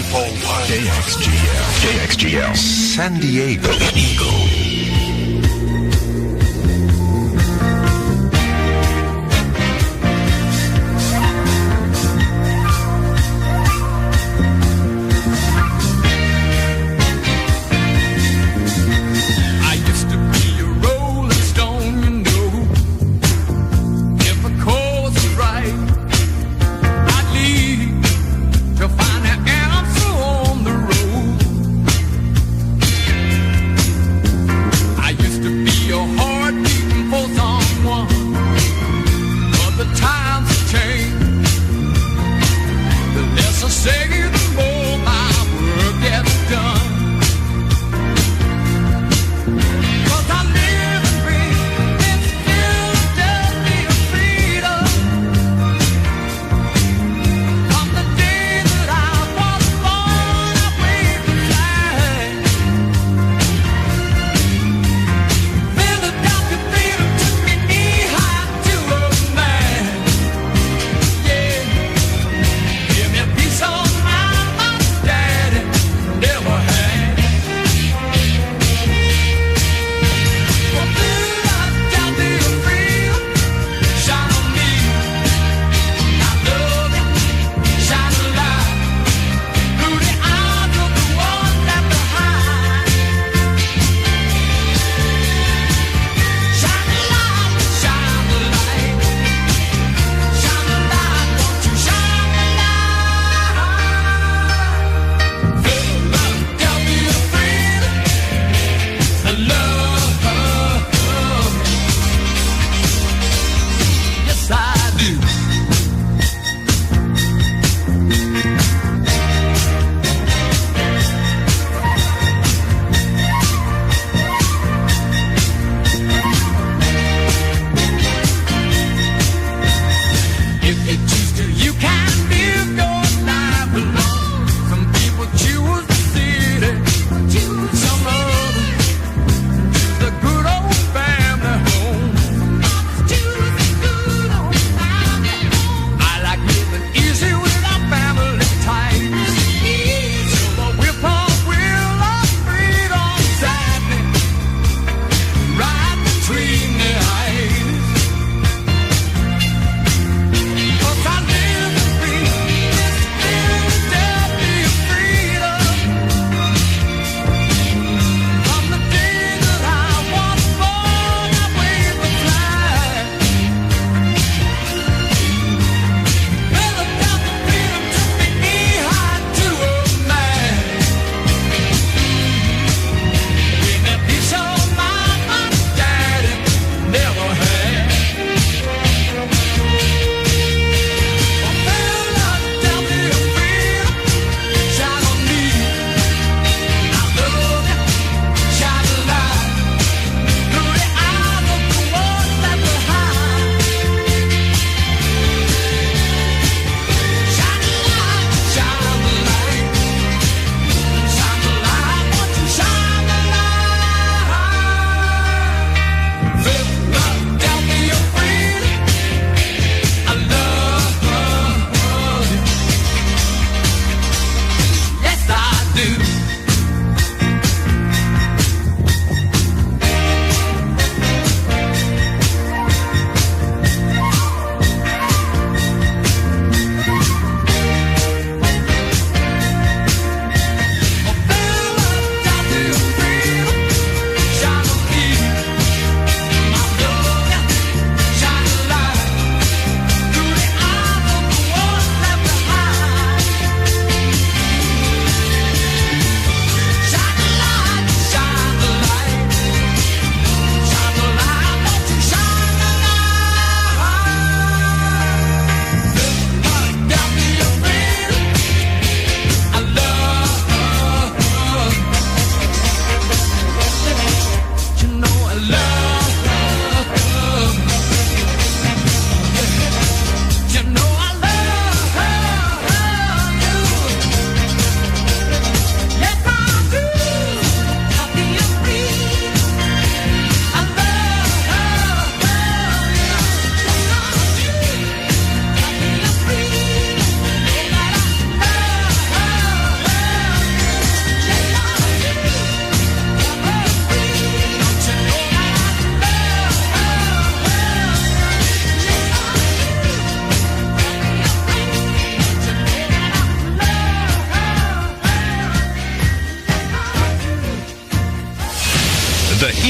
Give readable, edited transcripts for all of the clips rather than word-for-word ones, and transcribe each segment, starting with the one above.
94.1 KXGL. San Diego Eagle.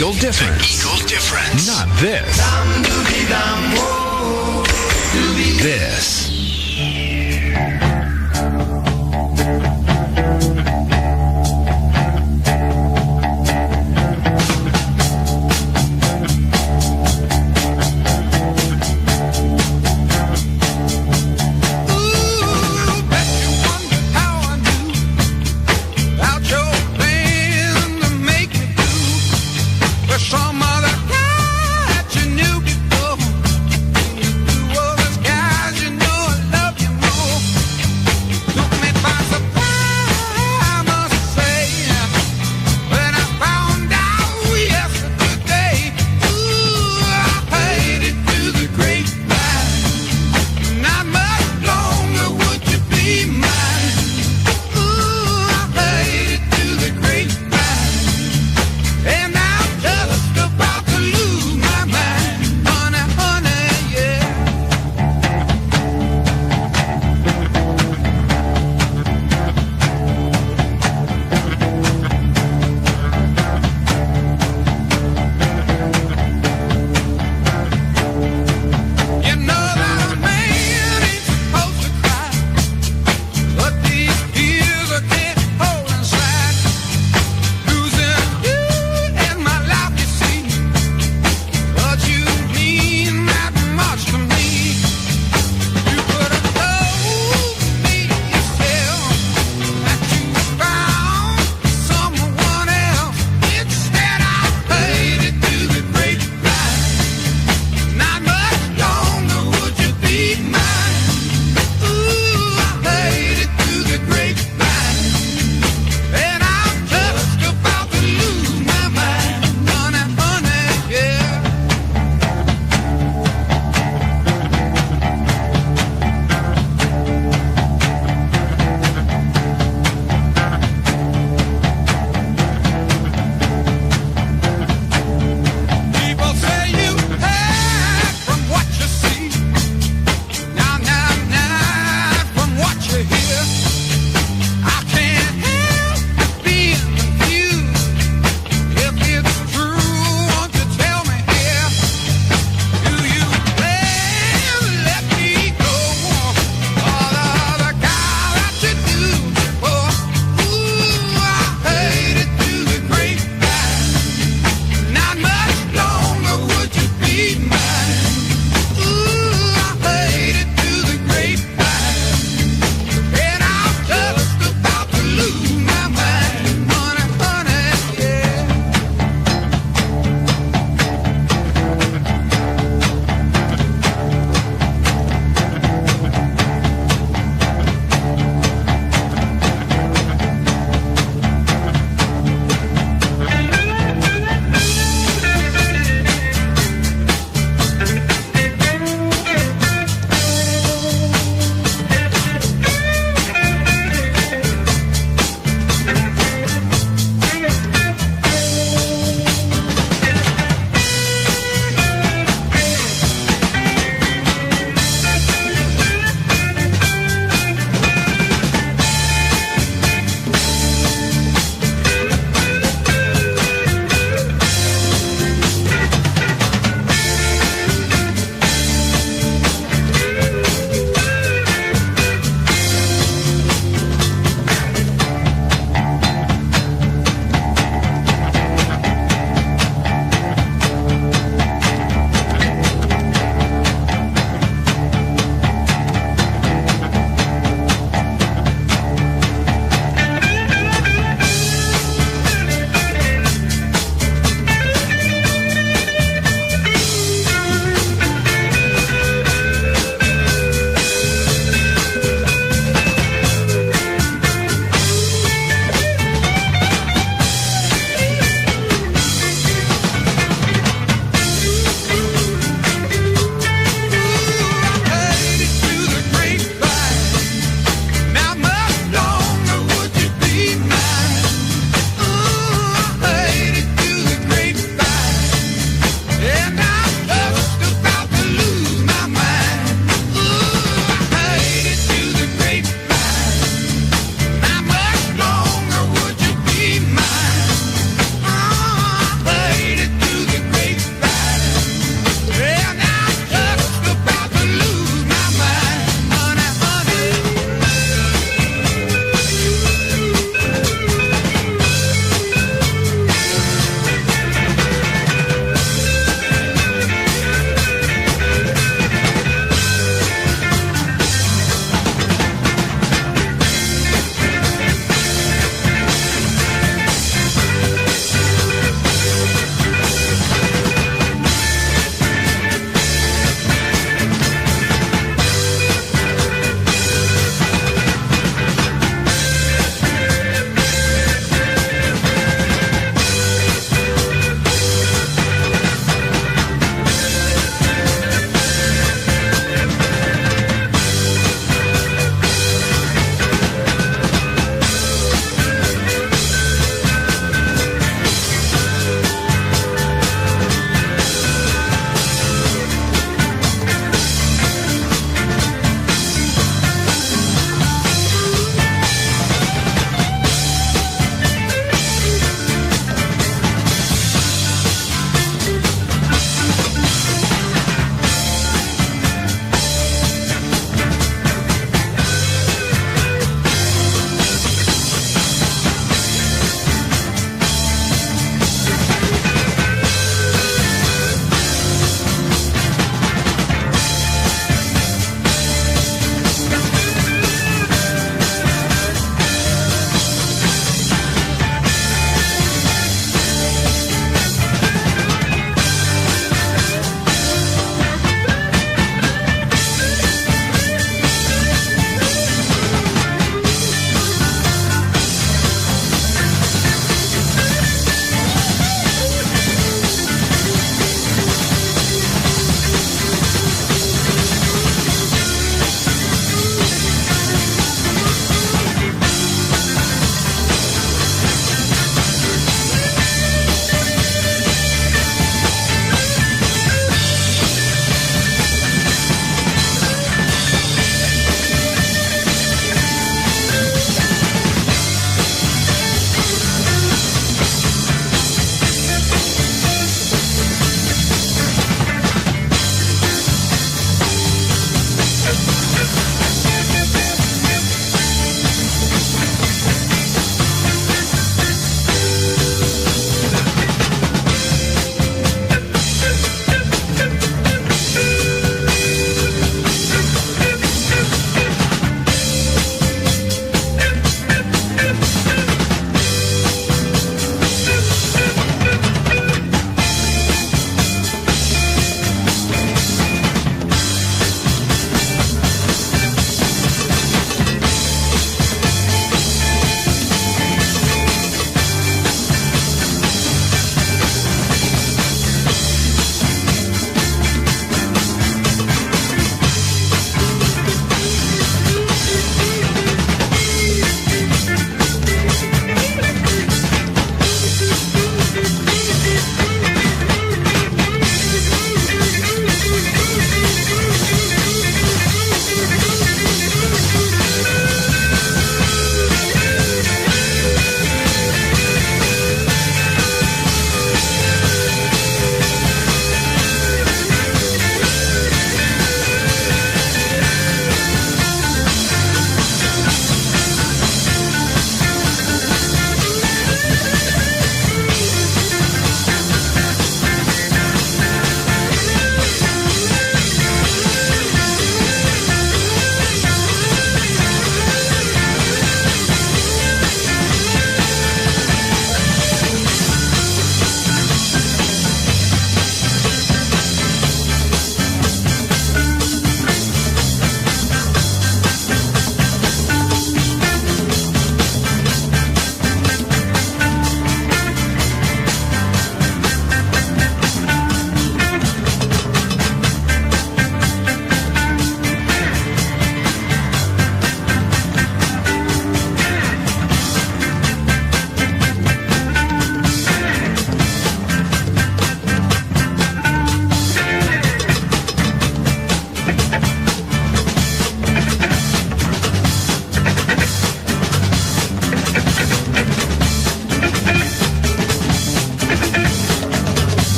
Eagle difference. Not this. This.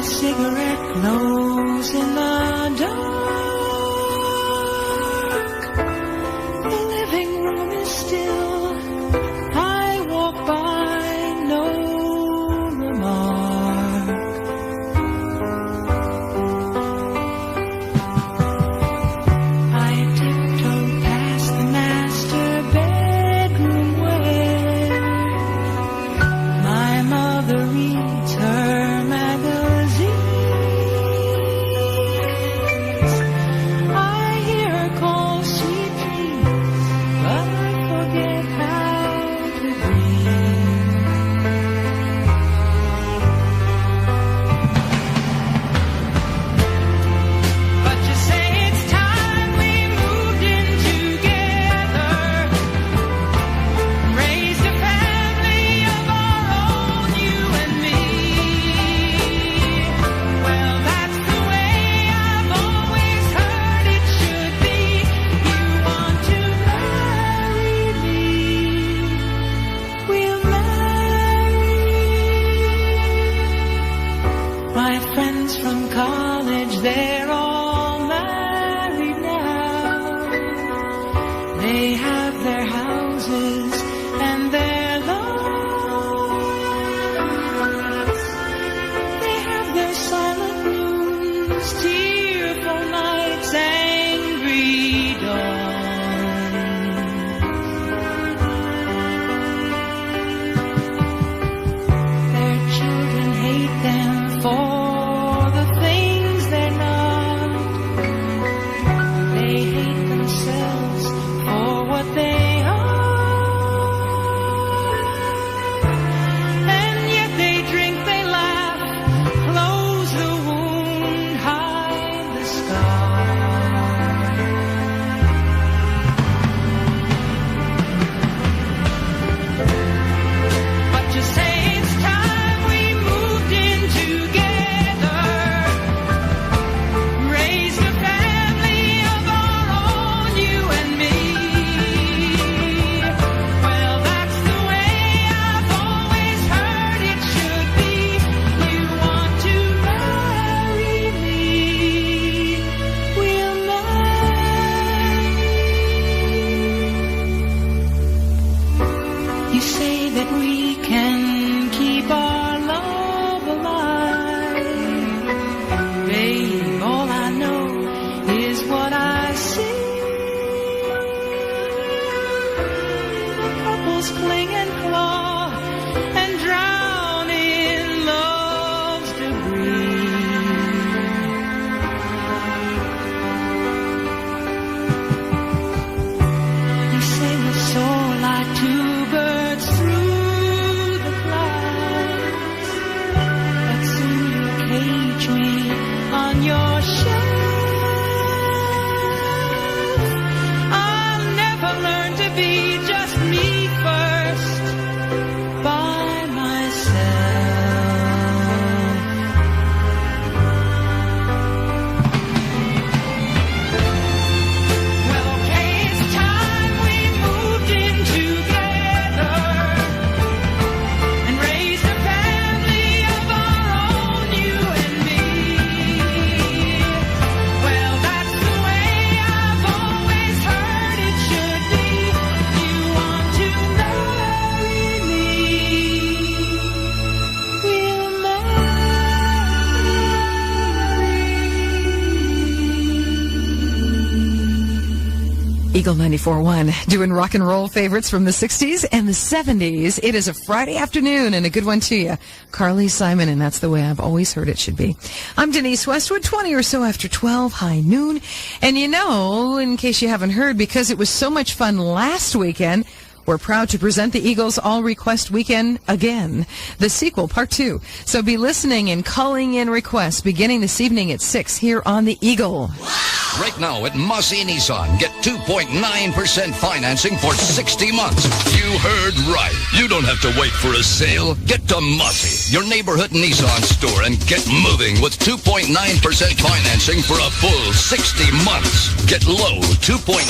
his cigarette glows in the dark. The living room is still. I walk by, no remark. I tiptoe past the master bedroom where my mother reads her magazines. I hear her call sweet dreams, but I forget how to dream. But you say it's time we moved in together, raised a family of our own, you and me. Well, that's the way I've always heard it should be. You want to marry me, we'll marry. My friends from college, they're all married now. They have their houses and their lawns. They have their silent rooms, tearful nights, angry dawns. Their children hate them for the things they're not. They hate themselves for what they are. And yet they drink, they laugh, close the wound, hide the scar. But you say it's time we moved in together, raised a family of our own, you and me. Well, that's the way I've always heard it should be. You want to marry me, we'll marry. You say that we can keep our love alive. Babe, all I know is what I see. Couples cling and claw and drown in love's debris. You say we soar like two birds through the clouds, but soon you'll cage me on your shelf. I'll never learn to be just me first by myself. Well, okay, it's time we moved in together and raised a family of our own, you and me. Well, that's the way I've always heard it should be. You want to marry me, we'll marry. Eagle 94.1 doing rock and roll favorites from the 60s and the 70s. It is a Friday afternoon and a good one to you. Carly Simon, and that's the way I've always heard it should be. I'm Denise Westwood, 20 or so after 12, high noon. And you know, in case you haven't heard, because it was so much fun last weekend, we're proud to present the Eagles All Request Weekend again, the sequel, part 2. So be listening and calling in requests beginning this evening at 6 here on the Eagle. Right now at Massey Nissan, get 2.9% financing for 60 months. You heard right. You don't have to wait for a sale. Get to Massey, your neighborhood Nissan store, and get moving with 2.9% financing for a full 60 months. Get low 2.9%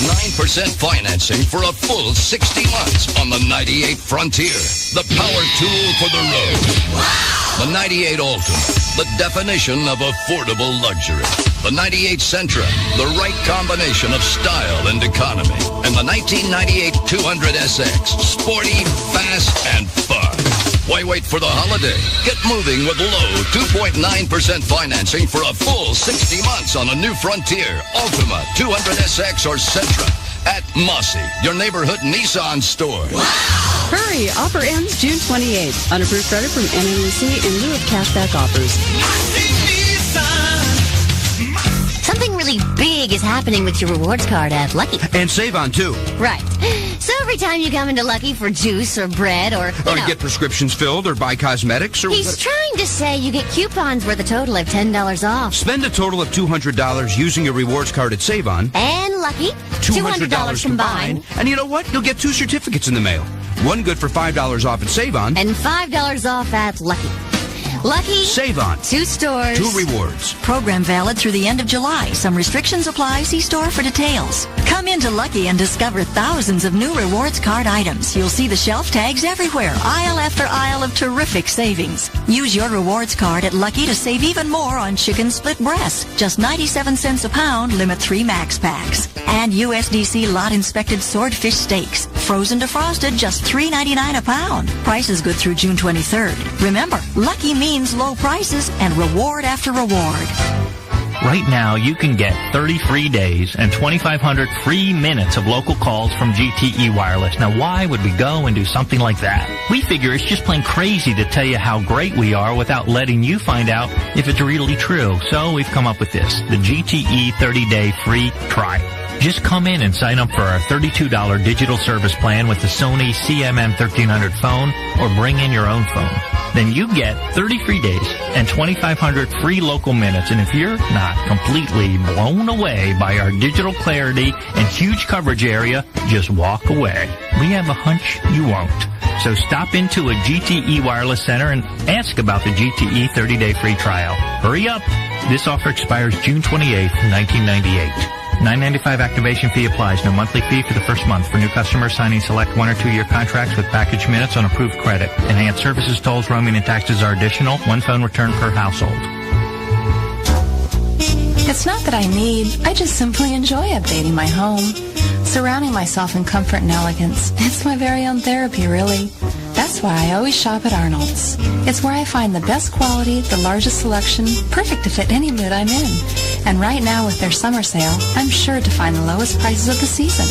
financing for a full 60 months on the 98 Frontier, the power tool for the road. Wow. The 98 Altum, the definition of affordable luxury. The 98 Sentra, the right combination of style and economy. And the 1998 200 SX, sporty, fast, and fun. Why wait for the holiday? Get moving with low 2.9% financing for a full 60 months on a new Frontier, Altima, 200 SX, or Sentra at Mossy, your neighborhood Nissan store. Wow! Hurry! Offer ends June 28th. Unapproved credit from NMEC in lieu of cashback offers. Something really big is happening with your rewards card at Lucky. And save on, too. Right. So every time you come into Lucky for juice or bread or get prescriptions filled or buy cosmetics or... He's trying to say you get coupons worth a total of $10 off. Spend a total of $200 using your rewards card at Save On. And Lucky, $200 combined. And you know what? You'll get 2 certificates in the mail. One good for $5 off at Save On. And $5 off at Lucky. Lucky. Save On. 2 stores. 2 rewards. Program valid through the end of July. Some restrictions apply. See store for details. Come into Lucky and discover thousands of new rewards card items. You'll see the shelf tags everywhere. Aisle after aisle of terrific savings. Use your rewards card at Lucky to save even more on chicken split breasts. Just 97 cents a pound. Limit 3 max packs. And USDC lot inspected swordfish steaks. Frozen to frosted, just $3.99 a pound. Price is good through June 23rd. Remember, Lucky means low prices and reward after reward. Right now, you can get 30 free days and 2,500 free minutes of local calls from GTE Wireless. Now, why would we go and do something like that? We figure it's just plain crazy to tell you how great we are without letting you find out if it's really true. So we've come up with this, the GTE 30-day free trial. Just come in and sign up for our $32 digital service plan with the Sony CMM 1300 phone or bring in your own phone. Then you get 30 free days and 2,500 free local minutes. And if you're not completely blown away by our digital clarity and huge coverage area, just walk away. We have a hunch you won't. So stop into a GTE Wireless Center and ask about the GTE 30-day free trial. Hurry up. This offer expires June 28th, 1998. $9.95 activation fee applies. No monthly fee for the first month. For new customers signing select 1 or 2 year contracts with package minutes on approved credit. Enhanced services, tolls, roaming, and taxes are additional. 1 phone return per household. It's not that I need, I just simply enjoy updating my home. Surrounding myself in comfort and elegance. It's my very own therapy, really. That's why I always shop at Arnold's. It's where I find the best quality, the largest selection, perfect to fit any mood I'm in. And right now with their summer sale, I'm sure to find the lowest prices of the season.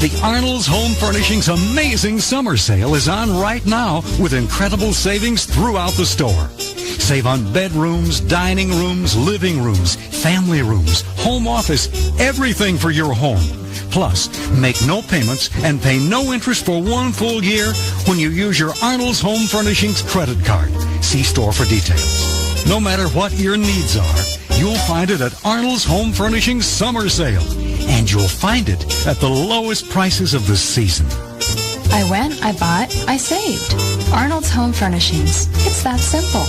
The Arnold's Home Furnishings Amazing Summer Sale is on right now with incredible savings throughout the store. Save on bedrooms, dining rooms, living rooms, family rooms, home office, everything for your home. Plus, make no payments and pay no interest for 1 full year when you use your Arnold's Home Furnishings credit card. See store for details. No matter what your needs are, you'll find it at Arnold's Home Furnishings Summer Sale. And you'll find it at the lowest prices of the season. I went, I bought, I saved. Arnold's Home Furnishings. It's that simple.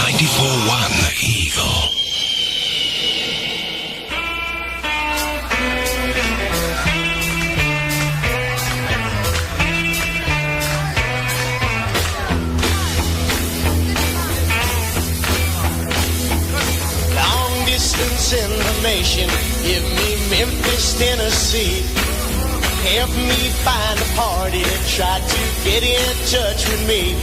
94.1 Eagle. Information, give me Memphis, Tennessee. Help me find a party that tried to get in touch with me.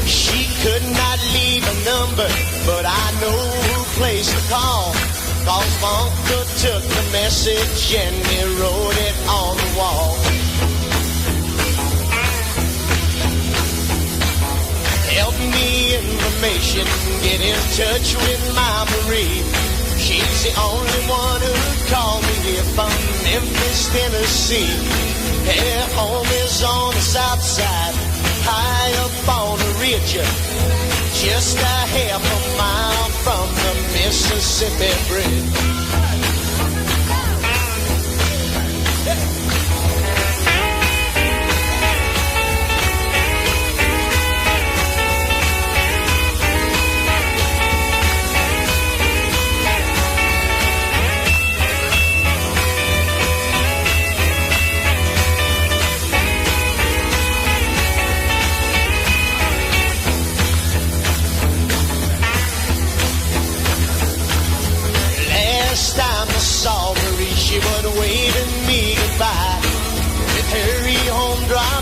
She could not leave a number, but I know who place to call. Cause my uncle took the message and he wrote it on the wall. Help me information, get in touch with my Marie. She's the only one who'd call me here from Memphis, Tennessee. Her home is on the south side, high up on the ridge, just a half a mile from the Mississippi Bridge.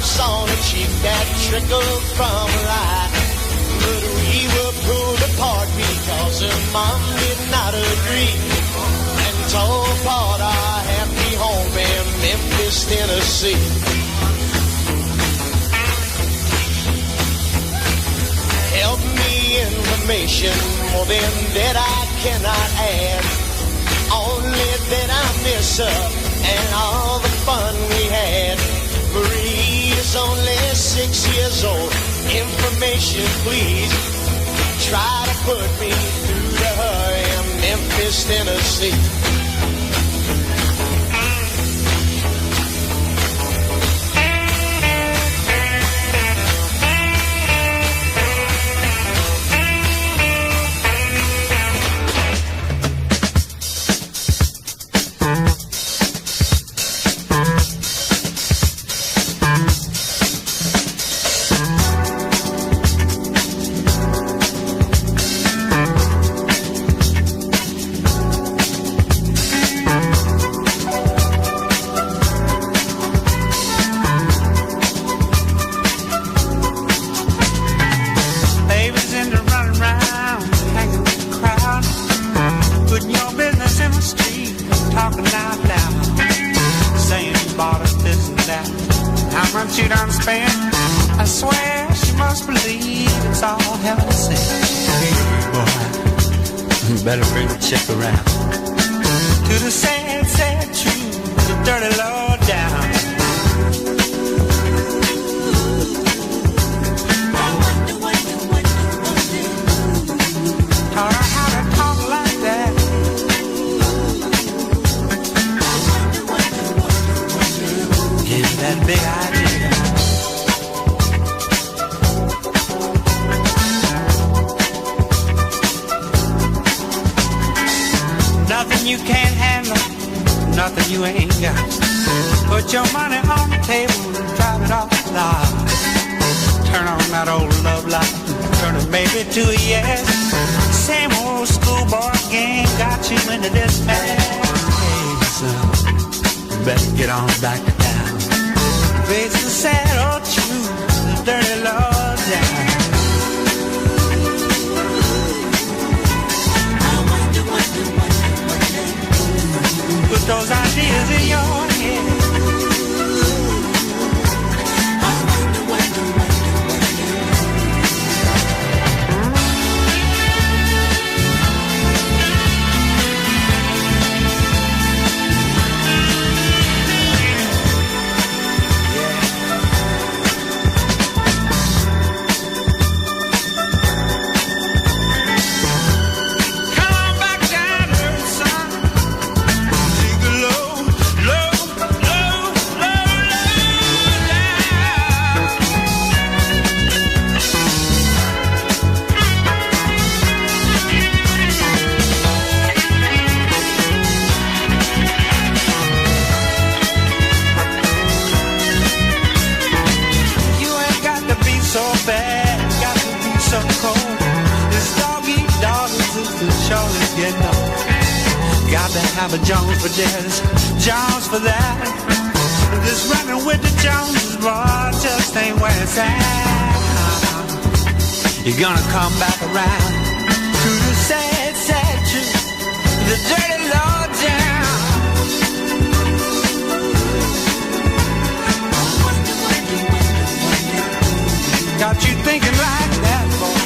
drops on a cheek that trickled from her eye. But we were pulled apart because her mom did not agree and tore apart our happy home in Memphis, Tennessee. Help me information, more than that I cannot add. Only that I miss her and all the fun we had. Marie is only 6 years old. Information, please. Try to put me through to her in Memphis, Tennessee. Better bring the check around to the sad, sad truth, the dirty law down. Taught her how to talk like that. Give her that big idea. Nothing you can't handle, nothing you ain't got. Put your money on the table and drive it off the lot. Turn on that old love light, turn it maybe to a yes. Same old schoolboy game got you into this mess. Hey, son, you better get on back to town. Face the sad old truth, the dirty law down. Put those ideas in your head. Have a Jones for this, Jones for that. This running with the Joneses, boy, just ain't where it's at. You're gonna come back around to the sad, sad truth, the dirty law down. Got you thinking like that, boy.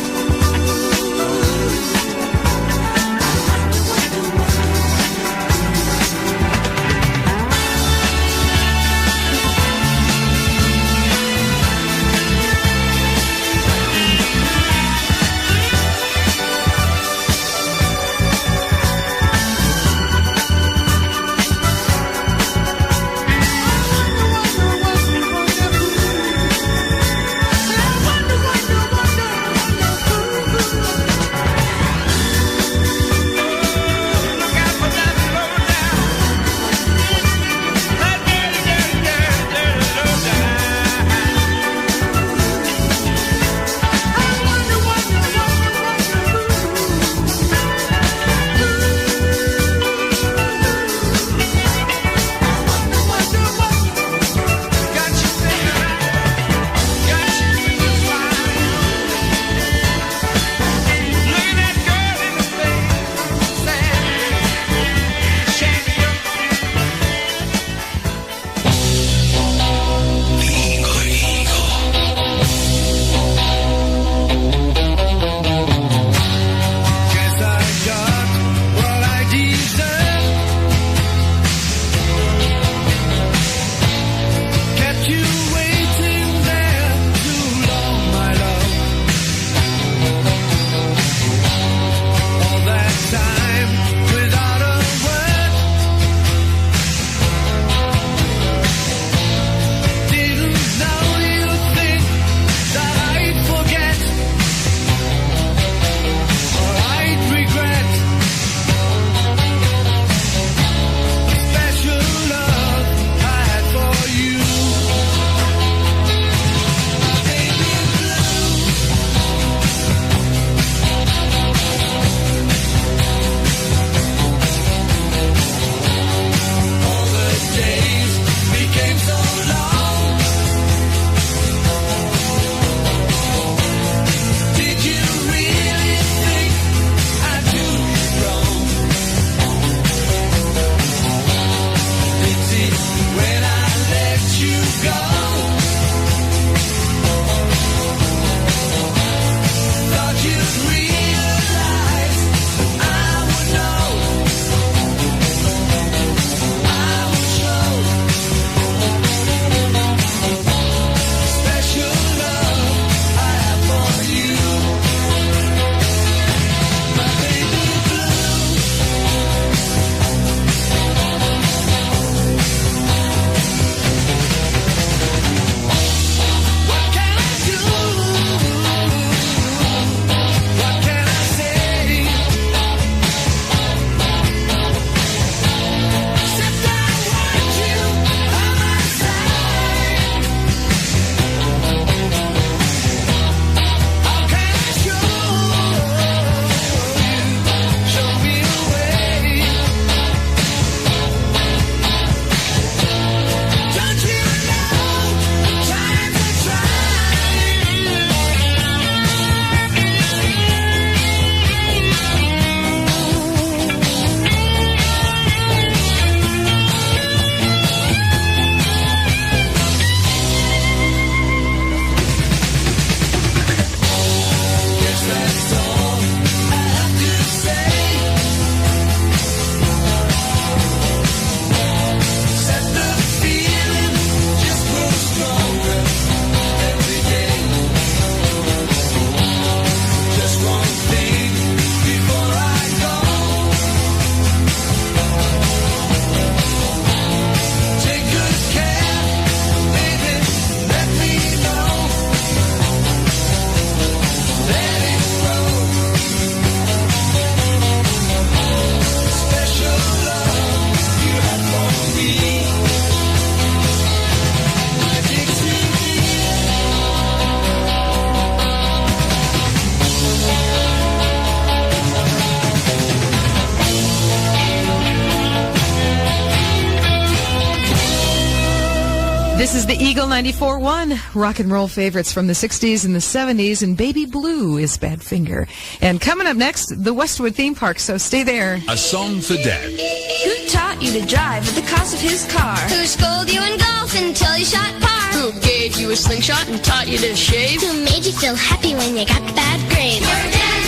This is the Eagle 94.1, rock and roll favorites from the 60s and the 70s, and Baby Blue is Badfinger. And coming up next, the Westwood theme park, so stay there. A song for Dad. Who taught you to drive at the cost of his car? Who scolded you in golf until you shot par? Who gave you a slingshot and taught you to shave? Who made you feel happy when you got the bad grades? Your dad,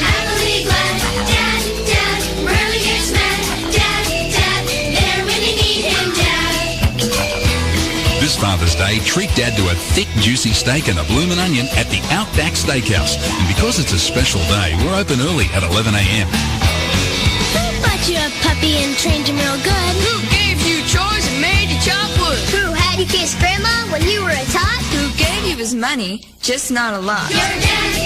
happily glad. Dad, rarely gets mad. Dad, there when you need him, Dad. This Father's Day, treat Dad to a thick, juicy steak and a bloomin' onion at the Outback Steakhouse. And because it's a special day, we're open early at 11 a.m. Who bought you a puppy and trained him real good? Who gave you chores and made you chop wood? Who had you kiss Grandma when you were a tot? Who gave you his money, just not a lot? Your dad,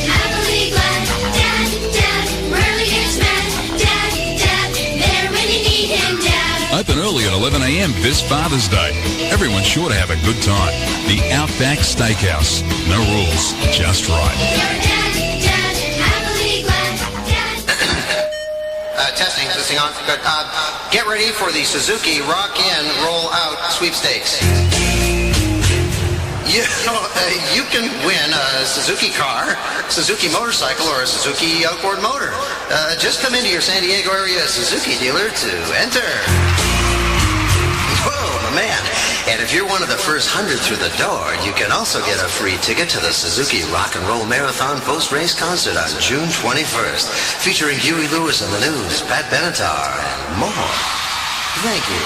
happily glad. Dad, rarely gets mad. Dad, there when you need him, Dad. Open early at 11 a.m. this Father's Day. Everyone's sure to have a good time. The Outback Steakhouse. No rules, just right. Your dad, happily glad. Testing, this thing on. Good. Get ready for the Suzuki Rock In Roll Out Sweepstakes. You can win a Suzuki car, Suzuki motorcycle, or a Suzuki outboard motor. Just come into your San Diego area Suzuki dealer to enter. Whoa, my man. And if you're one of the first 100 through the door, you can also get a free ticket to the Suzuki Rock and Roll Marathon post-race concert on June 21st, featuring Huey Lewis and the News, Pat Benatar, and more. Thank you.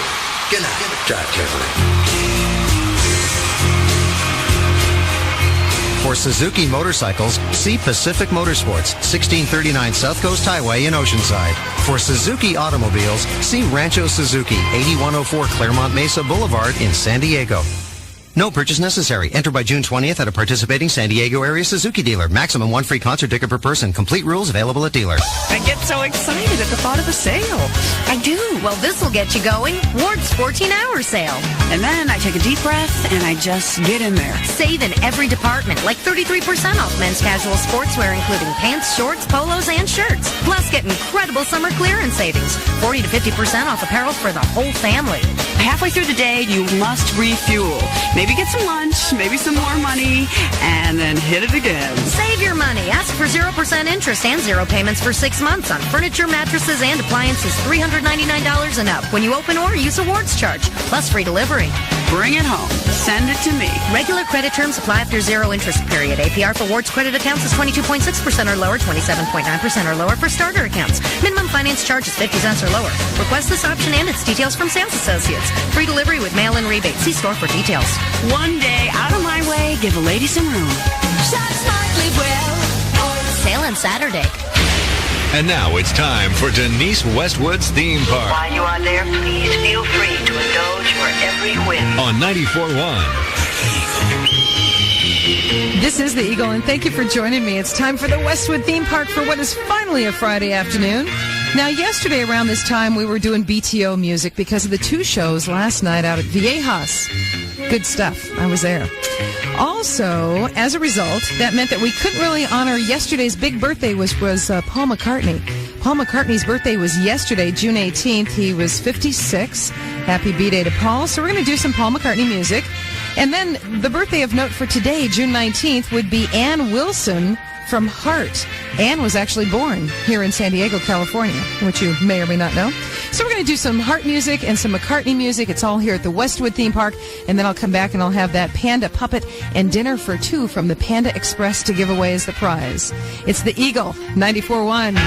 Good night. Drive carefully. For Suzuki motorcycles, see Pacific Motorsports, 1639 South Coast Highway in Oceanside. For Suzuki automobiles, see Rancho Suzuki, 8104 Claremont Mesa Boulevard in San Diego. No purchase necessary. Enter by June 20th at a participating San Diego area Suzuki dealer. Maximum one free concert ticket per person. Complete rules available at dealer. I get so excited at the thought of a sale. I do. Well, this will get you going. Ward's 14-hour sale. And then I take a deep breath and I just get in there. Save in every department, like 33% off men's casual sportswear, including pants, shorts, polos, and shirts. Plus, get incredible summer clearance savings. 40 to 50% off apparel for the whole family. Halfway through the day, you must refuel. Maybe get some lunch, maybe some more money, and then hit it again. Save your money. Ask for 0% interest and 0 payments for 6 months on furniture, mattresses, and appliances $399 and up when you open or use a Ward's charge, plus free delivery. Bring it home. Send it to me. Regular credit terms apply after 0 interest period. APR for Ward's credit accounts is 22.6% or lower, 27.9% or lower for starter accounts. Minimum finance charge is 50 cents or lower. Request this option and its details from sales associates. Free delivery with mail-in rebate. See store for details. One day, out of my way, give a lady some room. Shop smartly well. Sale on Saturday. And now it's time for Denise Westwood's theme park. While you are there, please feel free to indulge your every whim. On 94.1. This is the Eagle, and thank you for joining me. It's time for the Westwood theme park for what is finally a Friday afternoon. Now, yesterday around this time, we were doing BTO music because of the 2 shows last night out at Viejas. Good stuff. I was there. Also, as a result, that meant that we couldn't really honor yesterday's big birthday, which was Paul McCartney. Paul McCartney's birthday was yesterday, June 18th. He was 56. Happy B-Day to Paul. So we're going to do some Paul McCartney music. And then the birthday of note for today, June 19th, would be Ann Wilson from Heart. Ann was actually born here in San Diego, California, which you may or may not know. So we're going to do some Heart music and some McCartney music. It's all here at the Westwood theme park. And then I'll come back and I'll have that Panda Puppet and dinner for 2 from the Panda Express to give away as the prize. It's the Eagle, 94.1.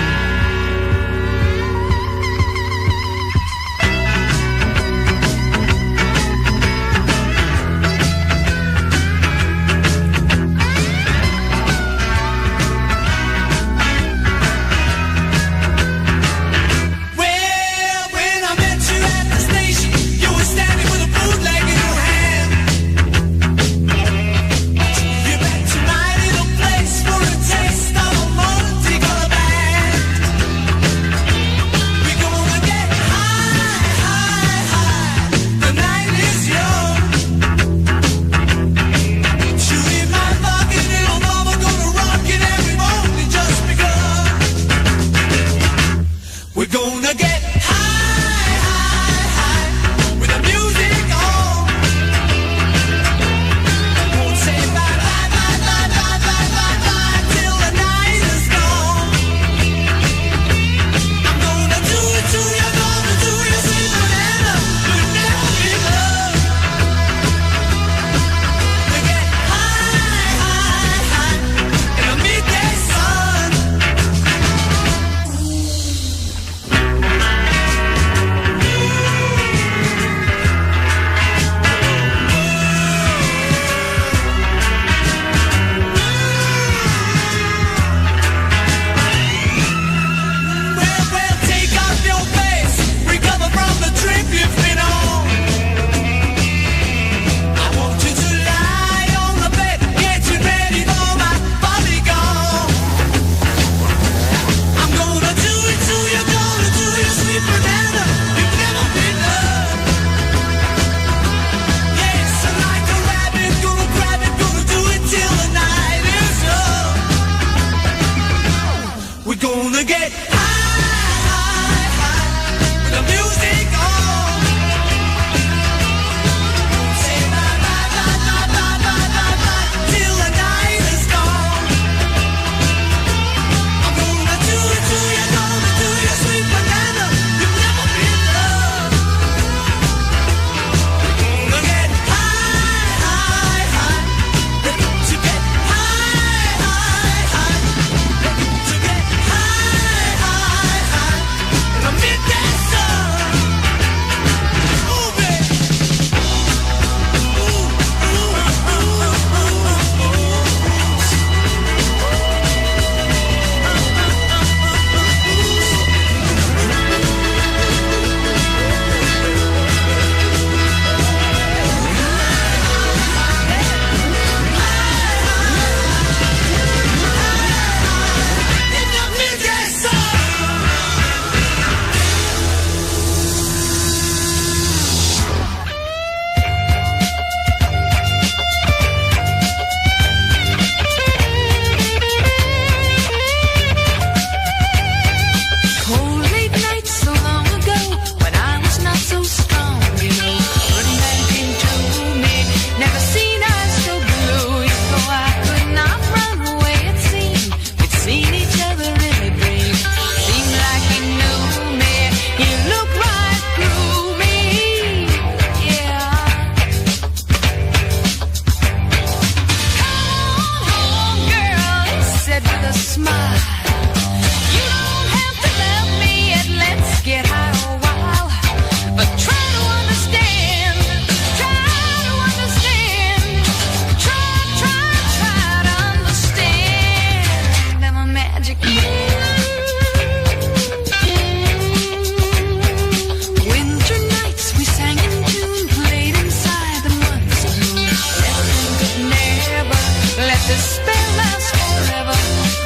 This spell lasts forever.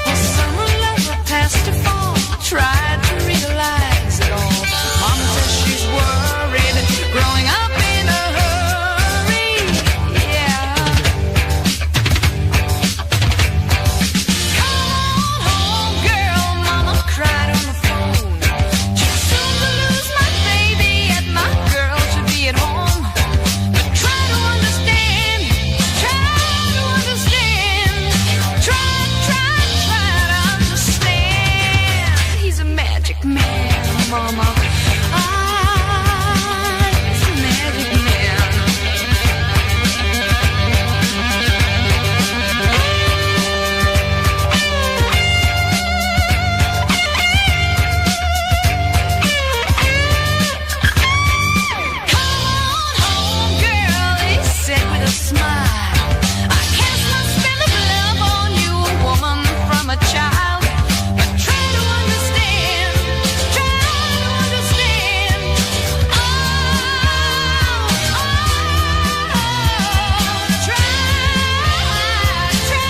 A summer lover past to fall. Tried to realize it all. Mama says she's worried. Growing up in a hurry. Yeah. Come on home, girl. Mama cried on the phone. Too soon to lose my baby, and my girl should be at home. But try to understand. Try to understand. Try to understand. He's a magic man, Mama. He's a magic man. Come on home, girl, he said with a smile. I cast my spell of love on you, a woman from a child. But try to understand. Try to understand. Oh, try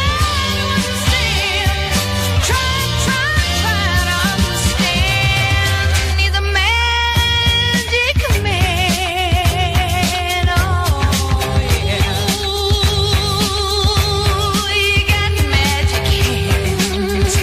to understand. Try to understand. He's a magic man. Oh, yeah. Ooh, you got magic hands.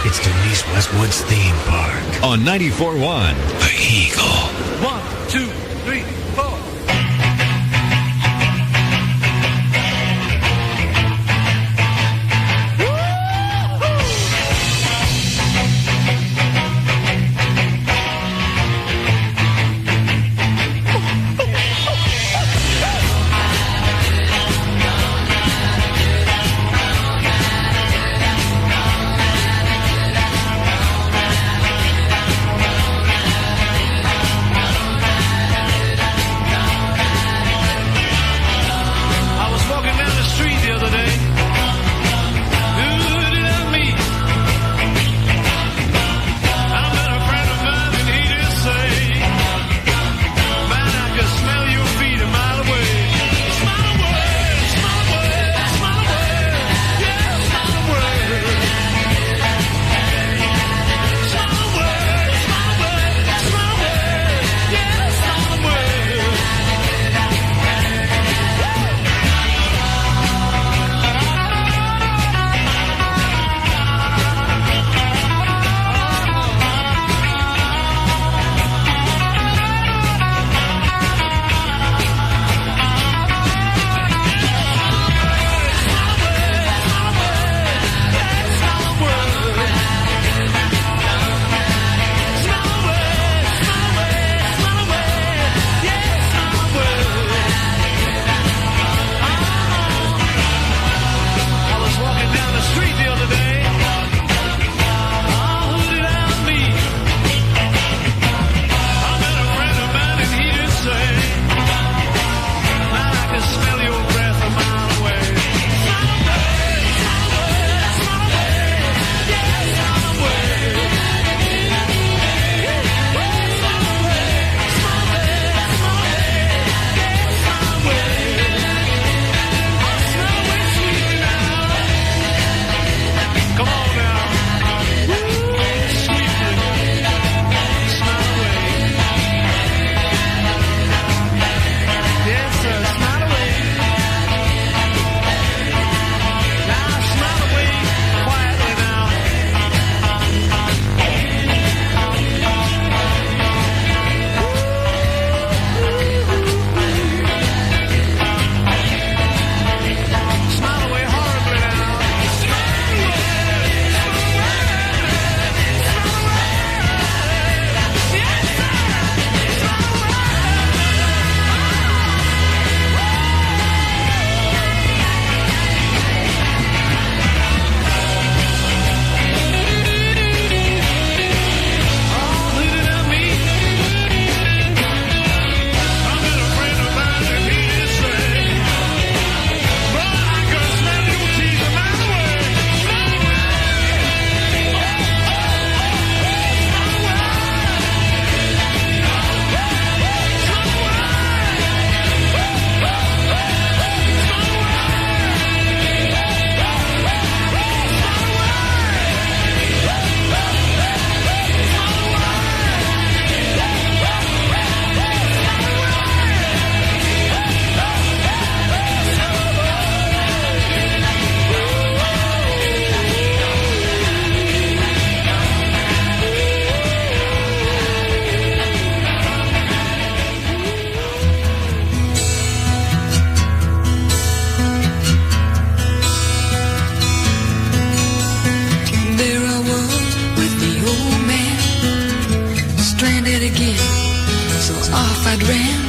It's Denise Westwood's theme park on 94.1 The Eagle. 1, 2, 3, 4. man.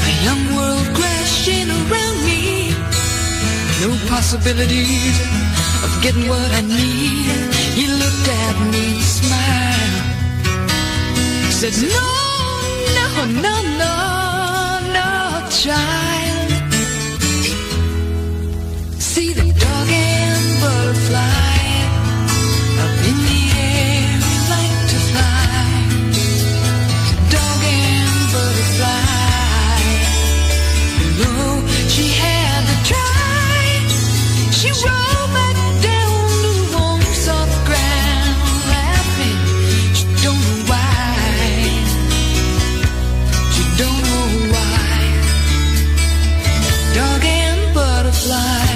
A young world crashing around me. No possibilities of getting what I need. He looked at me and smiled. He said, no, no, no, no, no, child. See the dog and butterfly up in the air, like to fly. Dog and butterfly. No, she had to try. She rolled back down to the warm, soft ground, laughing. She don't know why. She don't know why. Dog and butterfly.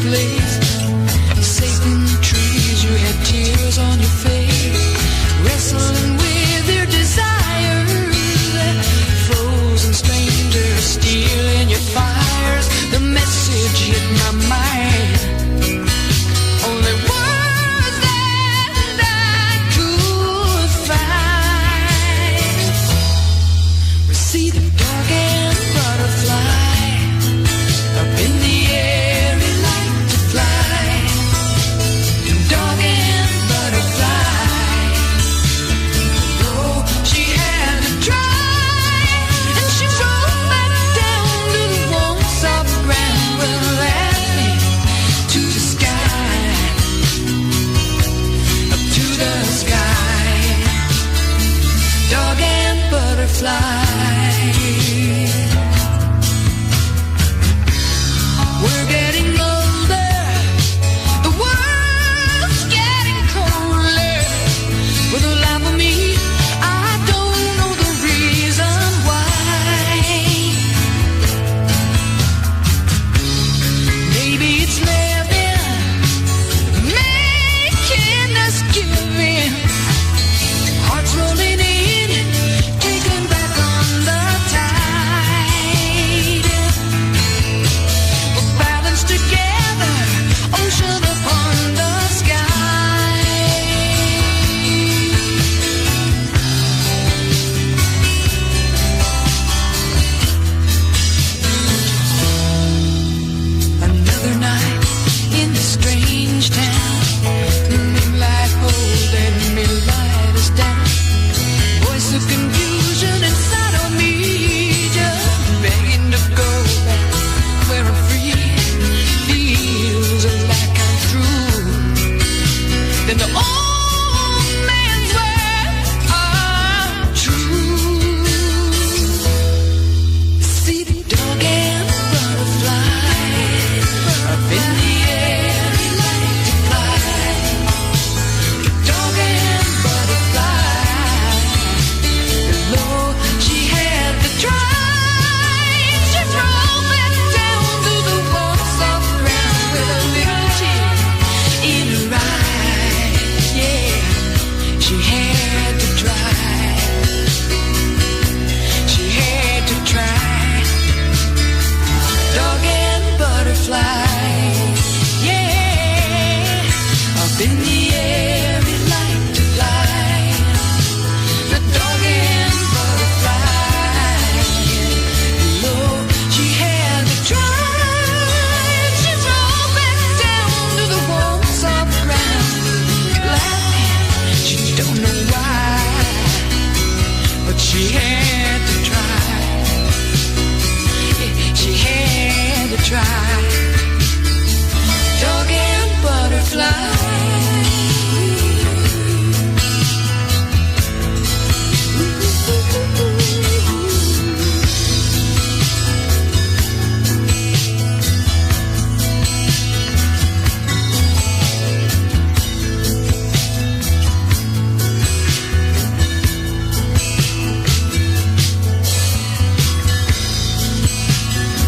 Place, safe in the trees, you had tears on your face, wrestling with your desires, frozen strangers stealing your fires. The message hit my mind, only words that I could find. We see the dog and butterfly up in the air. Dog and butterfly.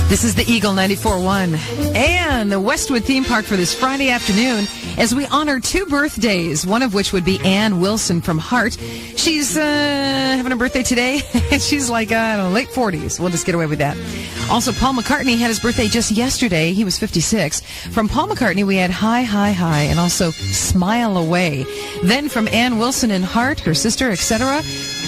This is the Eagle 94.1 and the Westwood theme park for this Friday afternoon as we honor 2 birthdays, one of which would be Ann Wilson from Hart. She's having a birthday today. She's like, I don't know, late 40s. We'll just get away with that. Also, Paul McCartney had his birthday just yesterday. He was 56. From Paul McCartney, we had Hi, Hi, Hi, and also Smile Away. Then from Ann Wilson and Hart, her sister, etc.,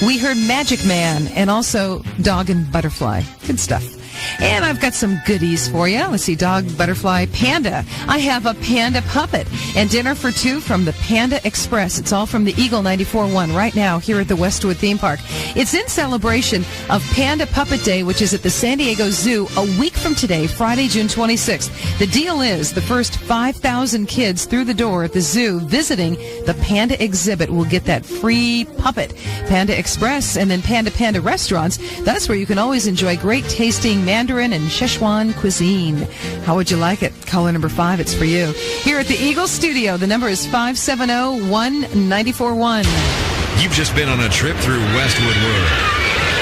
we heard Magic Man and also Dog and Butterfly. Good stuff. And I've got some goodies for you. Let's see, dog, butterfly, panda. I have a panda puppet and dinner for 2 from the Panda Express. It's all from the Eagle 94.1 right now here at the Westwood theme park. It's in celebration of Panda Puppet Day, which is at the San Diego Zoo a week from today, Friday, June 26th. The deal is the first 5,000 kids through the door at the zoo visiting the Panda exhibit will get that free puppet. Panda Express and then Panda restaurants. That's where you can always enjoy great tasting Mandarin and Szechuan cuisine. How would you like it? Caller number 5, it's for you. Here at the Eagle Studio, the number is 570-1941. You've just been on a trip through Westwood World.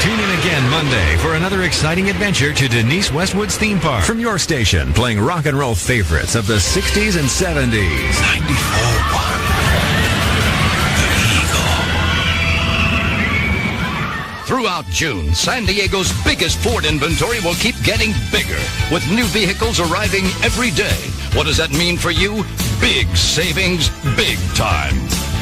Tune in again Monday for another exciting adventure to Denise Westwood's theme park. From your station, playing rock and roll favorites of the 60s and 70s. 94.1. Throughout June, San Diego's biggest Ford inventory will keep getting bigger, with new vehicles arriving every day. What does that mean for you? Big savings, big time.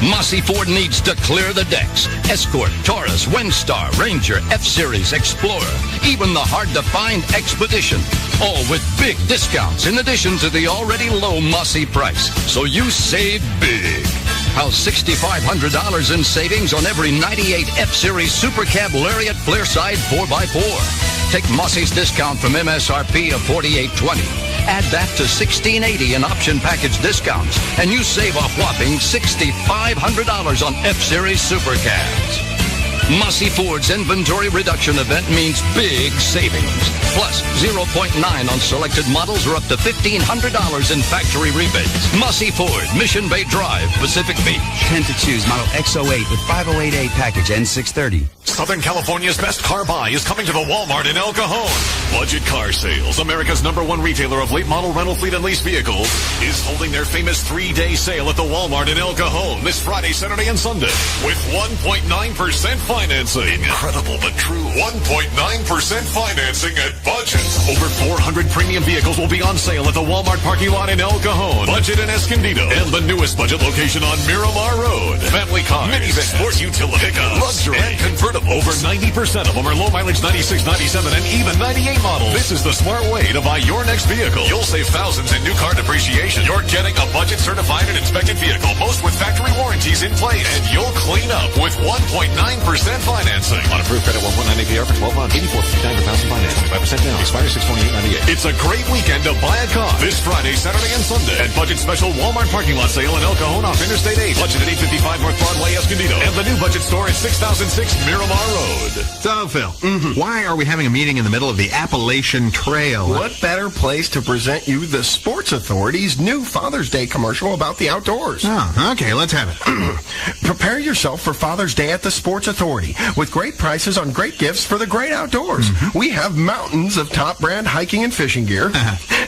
Mossy Ford needs to clear the decks. Escort, Taurus, Windstar, Ranger, F-Series, Explorer, even the hard-to-find Expedition. All with big discounts in addition to the already low Mossy price. So you save big. How's $6,500 in savings on every 98 F-Series Super Cab Lariat Flearside 4x4. Take Mossy's discount from MSRP of $4,820. Add that to $1,680 in option package discounts, and you save a whopping $6,500 on F-Series Super Cabs. Mossy Ford's inventory reduction event means big savings. Plus, 0.9 on selected models or up to $1,500 in factory rebates. Mossy Ford, Mission Bay Drive, Pacific Beach. 10 to choose, model X08 with 5088 package N630. Southern California's best car buy is coming to the Walmart in El Cajon. Budget Car Sales, America's #1 retailer of late model rental fleet and lease vehicles, is holding their famous 3-day sale at the Walmart in El Cajon this Friday, Saturday, and Sunday with 1.9% financing. Incredible but true. 1.9% financing at budget. Over 400 premium vehicles will be on sale at the Walmart parking lot in El Cajon, Budget in Escondido, and the newest budget location on Miramar Road. Family cars, minivans, sport utility, pickups, luxury, and convertible. Over 90% of them are low mileage 96, 97, and even 98 models. This is the smart way to buy your next vehicle. You'll save thousands in new car depreciation. You're getting a budget certified and inspected vehicle, most with factory warranties in place. And you'll clean up with 1.9% financing. On approved credit 1.9 APR for 12 months. 84.59 per thousand financing. 5% down. Expires 6/28/98. It's a great weekend to buy a car. This Friday, Saturday, and Sunday. At Budget Special Walmart parking lot sale in El Cajon off Interstate 8. Budget at 855 North Broadway, Escondido. And the new budget store at 6006 Miramar Road. So, Phil, why are we having a meeting in the middle of the Appalachian Trail? What better place to present you the Sports Authority's new Father's Day commercial about the outdoors? Oh, okay, let's have it. Prepare yourself for Father's Day at the Sports Authority with great prices on great gifts for the great outdoors. We have mountains of top brand hiking and fishing gear,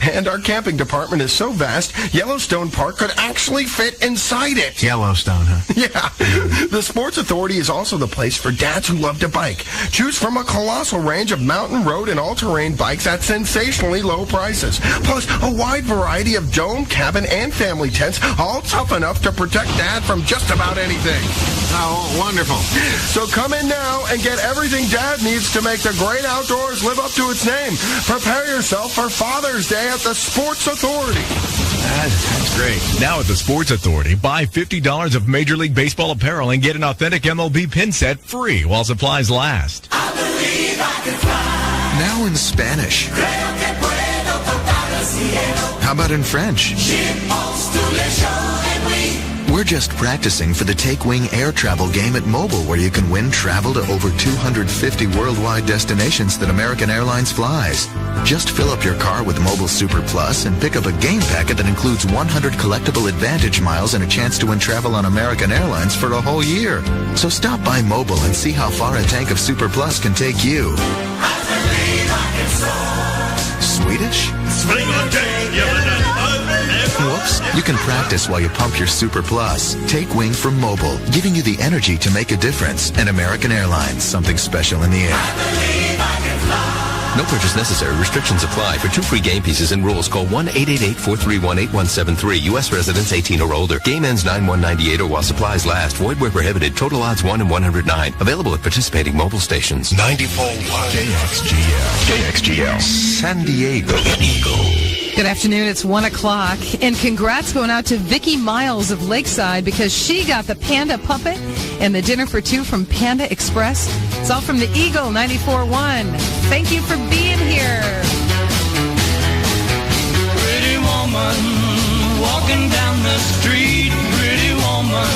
and our camping department is so vast, Yellowstone Park could actually fit inside it. Yellowstone, huh? Yeah. The Sports Authority is also the place for dads who love to bike. Choose from a colossal range of mountain, road, and all-terrain bikes at sensationally low prices. Plus, a wide variety of dome, cabin, and family tents, all tough enough to protect Dad from just about anything. Oh, wonderful. So come in now and get everything Dad needs to make the great outdoors live up to its name. Prepare yourself for Father's Day at the Sports Authority. That's great. Now at the Sports Authority, buy $50 of Major League Baseball apparel and get an authentic MLB pin set free while supplies last. I believe I can fly. Now in Spanish. How about in French? We're just practicing for the Take Wing air travel game at Mobile, where you can win travel to over 250 worldwide destinations that American Airlines flies. Just fill up your car with Mobile Super Plus and pick up a game packet that includes 100 collectible Advantage miles and a chance to win travel on American Airlines for a whole year. So stop by Mobile and see how far a tank of Super Plus can take you. I believe I can soar. Swedish? Whoops. You can practice while you pump your Super Plus. Take wing from Mobil, giving you the energy to make a difference. And American Airlines, something special in the air. No purchase necessary. Restrictions apply. For 2 free game pieces and rules, call 1-888-431-8173. U.S. residents 18 or older. Game ends 9/1/98 or while supplies last. Void where prohibited. Total odds 1 in 109. Available at participating mobile stations. 94.1 KXGL. San Diego Eagle. Good afternoon. It's 1 o'clock. And congrats going out to Vicki Miles of Lakeside because she got the Panda Puppet and the dinner for 2 from Panda Express. It's all from the Eagle 94.1. Thank you for being here. Pretty woman, walking down the street. Pretty woman,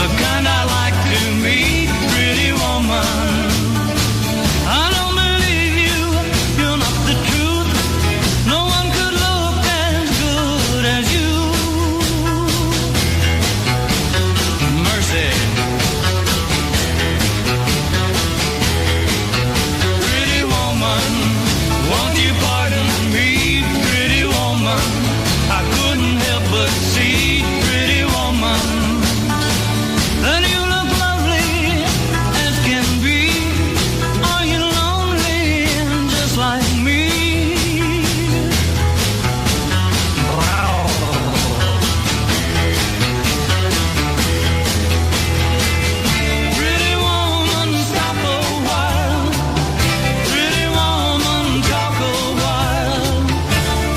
the kind I like to meet. Pretty woman. I don't believe you, you're not the truth. No one could look as good as you. Mercy. Pretty woman, won't you pardon me? Pretty woman, I couldn't help but see. Pretty woman, and you look lovely as can be. Are you lonely just like me? Pretty woman, stop a while. Pretty woman, talk a while.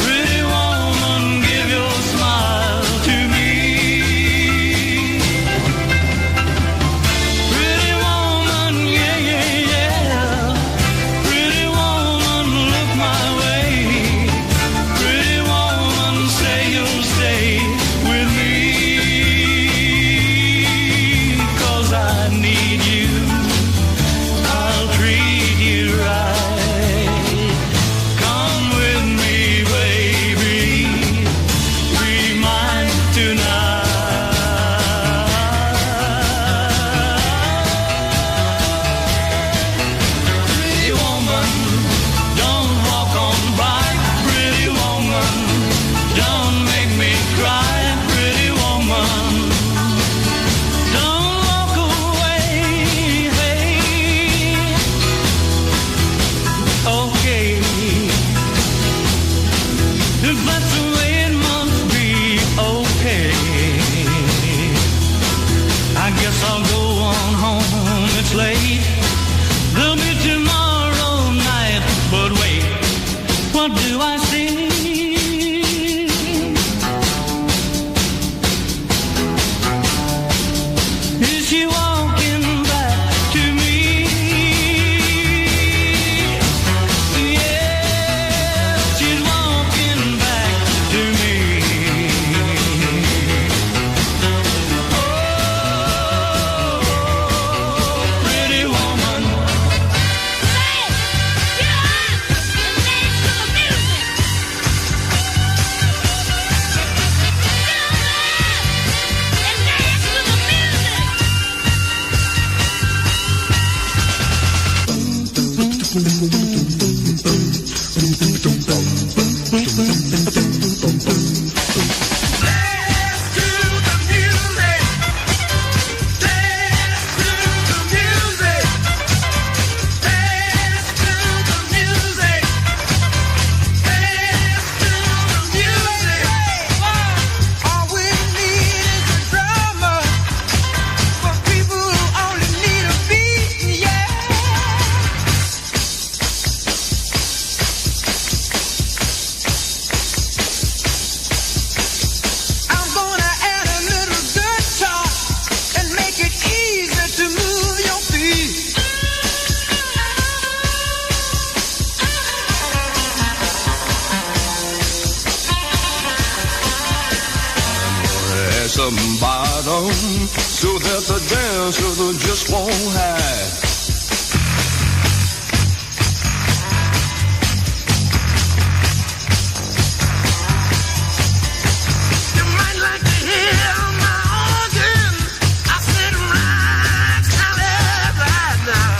Pretty woman, give your smile to me. Pretty woman, yeah, yeah, yeah. Pretty woman, look my way. Pretty woman, say you'll stay with me. 'Cause I need you. I'll treat you right. Come with me, baby. Be mine tonight. Pretty woman, don't walk on by. Pretty woman, don't make me cry. Pretty woman, don't walk away. Hey, okay. If that's the way it must be, okay. I guess I'll go on home. It's late. There'll be tomorrow night. But wait, what do I see? Is she walking back to me? Yes, she's walking back to me. Oh, pretty woman. Some bottom so that the dancer just won't hide. You might like to hear my organ. I said right, solid right now.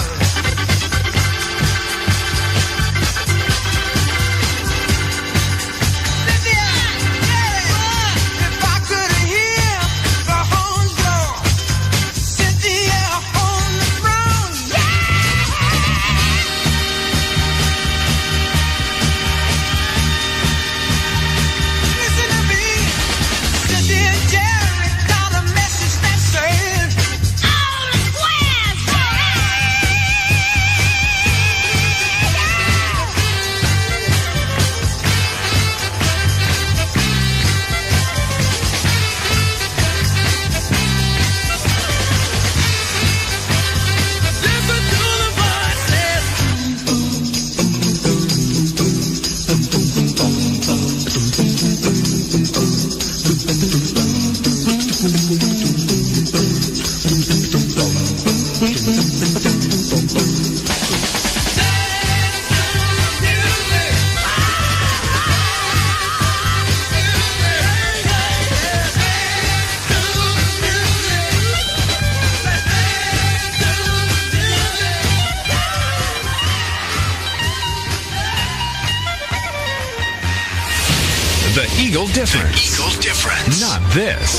The Eagle Difference. Eagle Difference. Not this.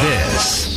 This.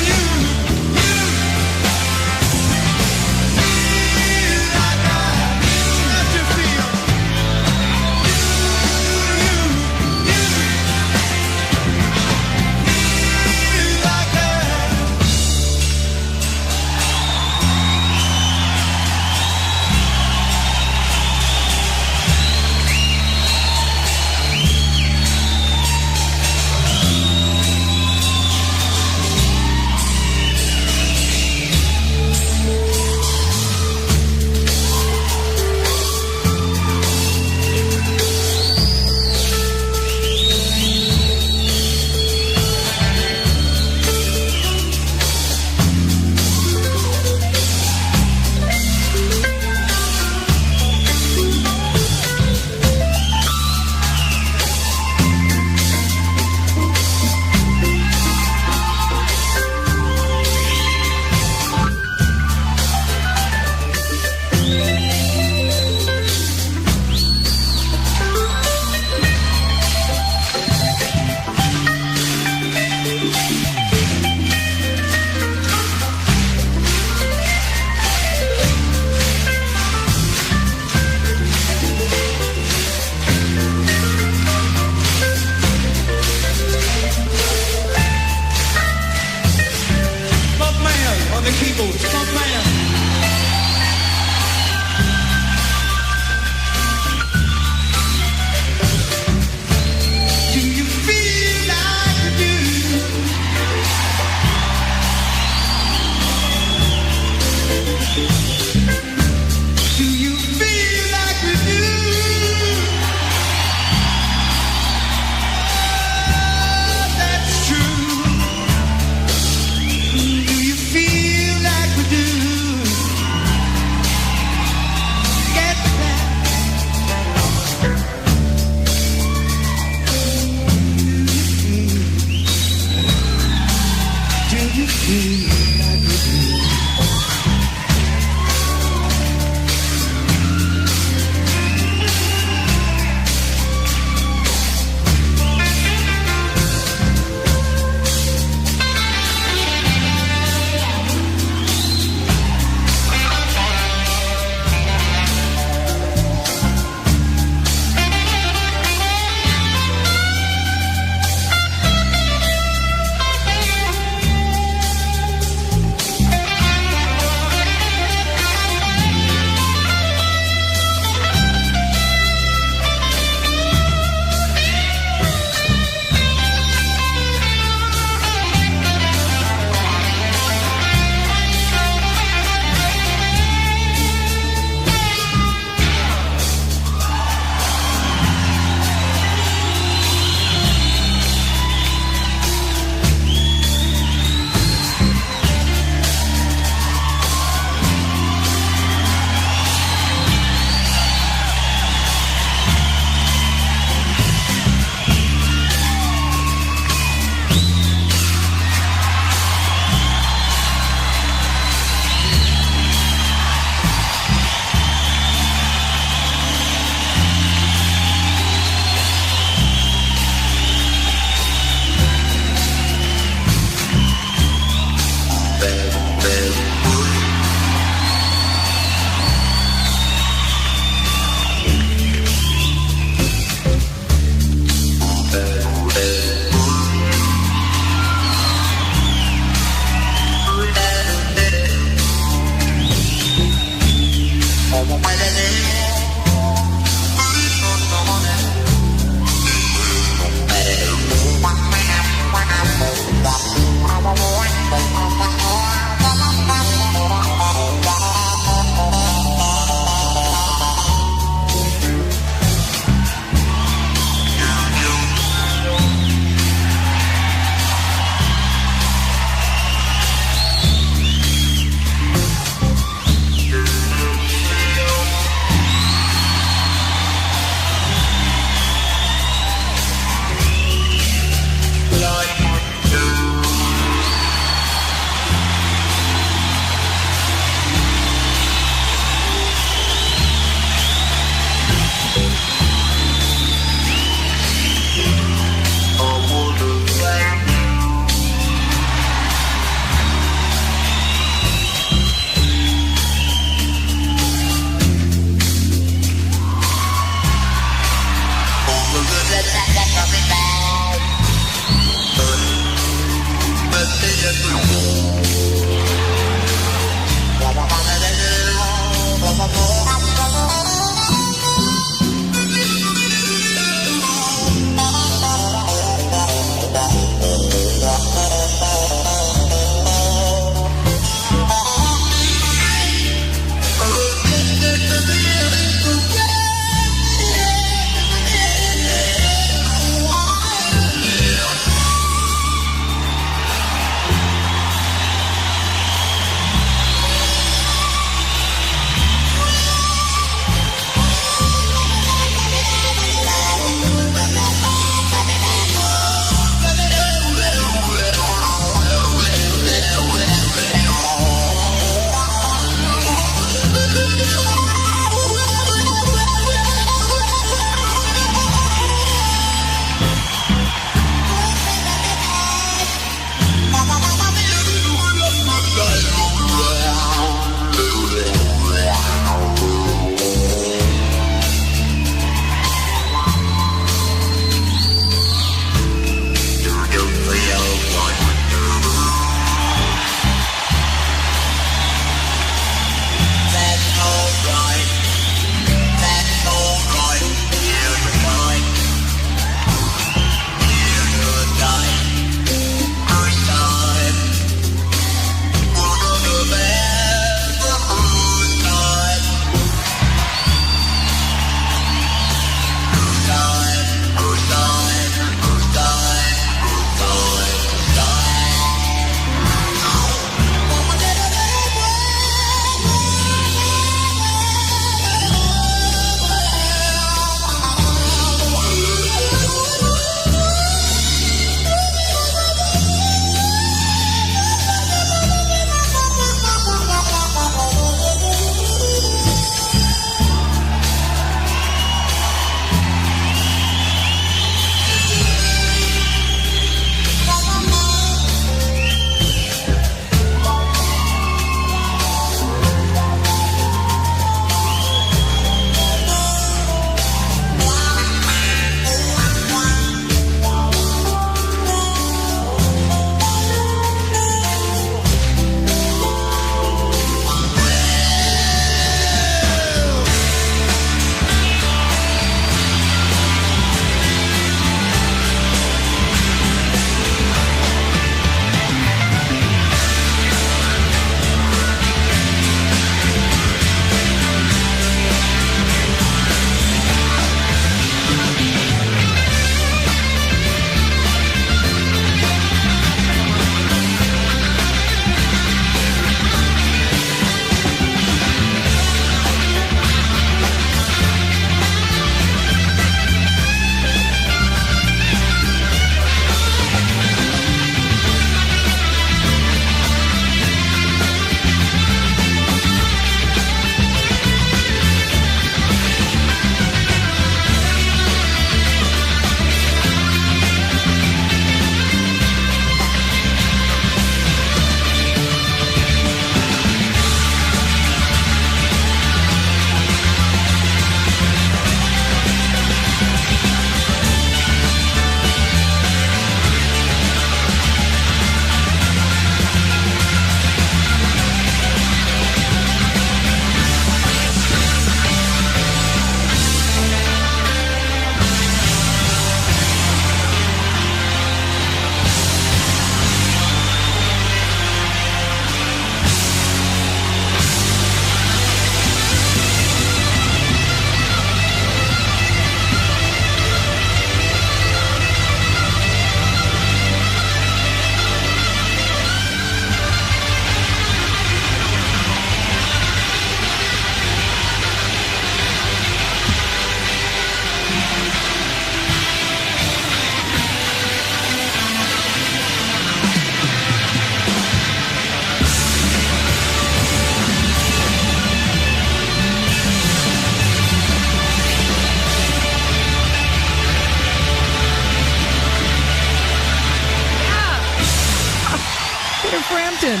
Nation.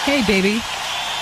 Hey, baby.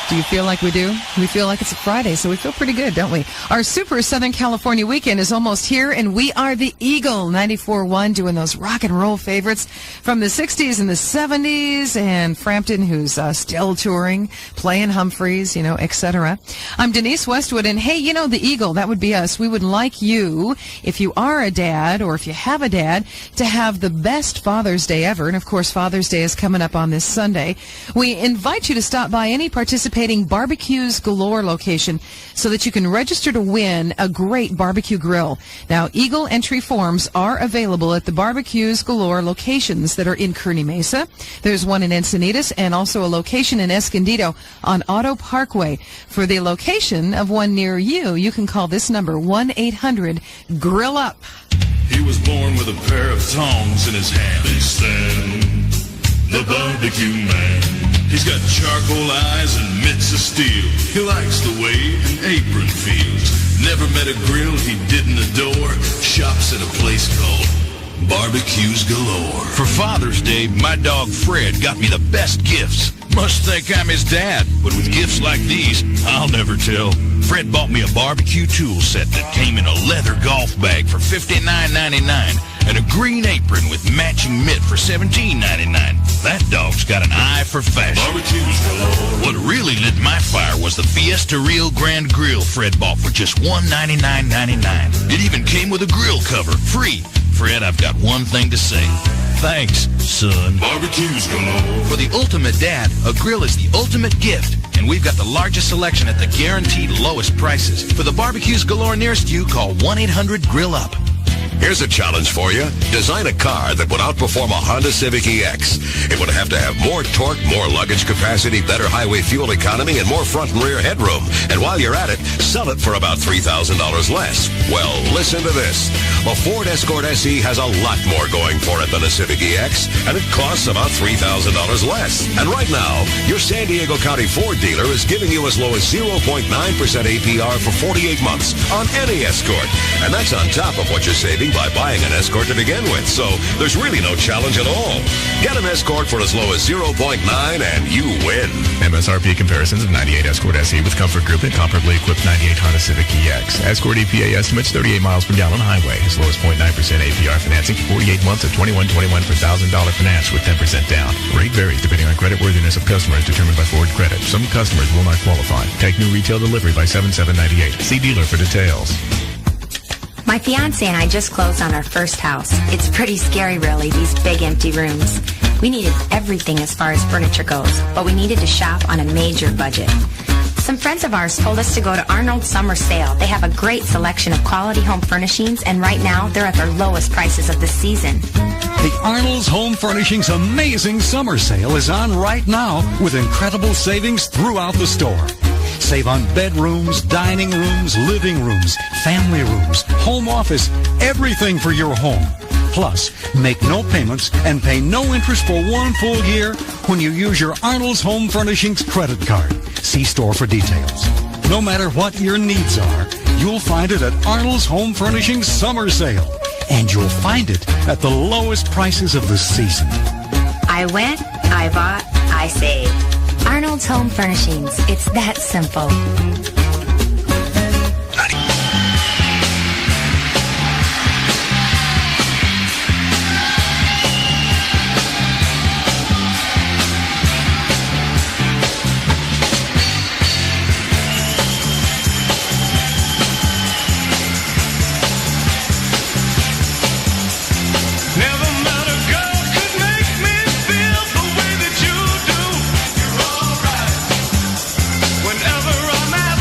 Do you feel like we do? We feel like it's a Friday, so we feel pretty good, don't we? Our Super Southern California weekend is almost here, and we are the Eagle 94.1 doing those rock and roll favorites from the 60s and the 70s, and Frampton, who's still touring, playing Humphreys, etc. I'm Denise Westwood, and hey, the Eagle, that would be us. We would like you, if you are a dad or if you have a dad, to have the best Father's Day ever. And of course, Father's Day is coming up on this Sunday. We invite you to stop by any participating Barbecues Galore location so that you can register to win a great barbecue grill. Now, Eagle entry forms are available at the Barbecues Galore locations that are in Kearney Mesa. There's one in Encinitas and also a location in Escondido on Auto Parkway. For the location of one near you, you can call this number, 1-800-GRILL-UP. He was born with a pair of tongs in his hand. Big Stan, the barbecue man. He's got charcoal eyes and mitts of steel. He likes the way an apron feels. Never met a grill he didn't adore. Shops at a place called Barbecues Galore. For Father's Day, my dog Fred got me the best gifts. Must think I'm his dad, but with gifts like these, I'll never tell. Fred bought me a barbecue tool set that came in a leather golf bag for $59.99 and a green apron with matching mitt for $17.99. That dog's got an eye for fashion. Barbecues Galore. What really lit my fire was the Fiesta Real Grand Grill Fred bought for just $199.99. It even came with a grill cover, free. Fred, I've got one thing to say. Thanks, son. Barbecues Galore. For the ultimate dad, a grill is the ultimate gift. And we've got the largest selection at the guaranteed lowest prices. For the Barbecues Galore nearest you, call 1-800-GRILL-UP. Here's a challenge for you. Design a car that would outperform a Honda Civic EX. It would have to have more torque, more luggage capacity, better highway fuel economy, and more front and rear headroom. And while you're at it, sell it for about $3,000 less. Well, listen to this. A Ford Escort SE has a lot more going for it than a Civic EX, and it costs about $3,000 less. And right now, your San Diego County Ford dealer is giving you as low as 0.9% APR for 48 months on any Escort. And that's on top of what you're saving by buying an Escort to begin with. So there's really no challenge at all. Get an Escort for as low as 0.9 and you win. MSRP comparisons of 98 Escort SE with Comfort Group and comparably equipped 98 Honda Civic EX. Escort EPA estimates 38 miles per gallon highway. As low as 0.9% APR financing for 48 months of $21.21 for $1,000 finance with 10% down. Rate varies depending on creditworthiness of customers determined by Ford Credit. Some customers will not qualify. Take new retail delivery by 7/7/98. See dealer for details. My fiance and I just closed on our first house. It's pretty scary, really, these big empty rooms. We needed everything as far as furniture goes, but we needed to shop on a major budget. Some friends of ours told us to go to Arnold's Summer Sale. They have a great selection of quality home furnishings, and right now, they're at their lowest prices of the season. The Arnold's Home Furnishings Amazing Summer Sale is on right now with incredible savings throughout the store. Save on bedrooms, dining rooms, living rooms, family rooms, home office, everything for your home. Plus, make no payments and pay no interest for 1 full year when you use your Arnold's Home Furnishings credit card. See store for details. No matter what your needs are, you'll find it at Arnold's Home Furnishings Summer Sale. And you'll find it at the lowest prices of the season. I went, I bought, I saved. Arnold's Home Furnishings. It's that simple. Whenever I'm at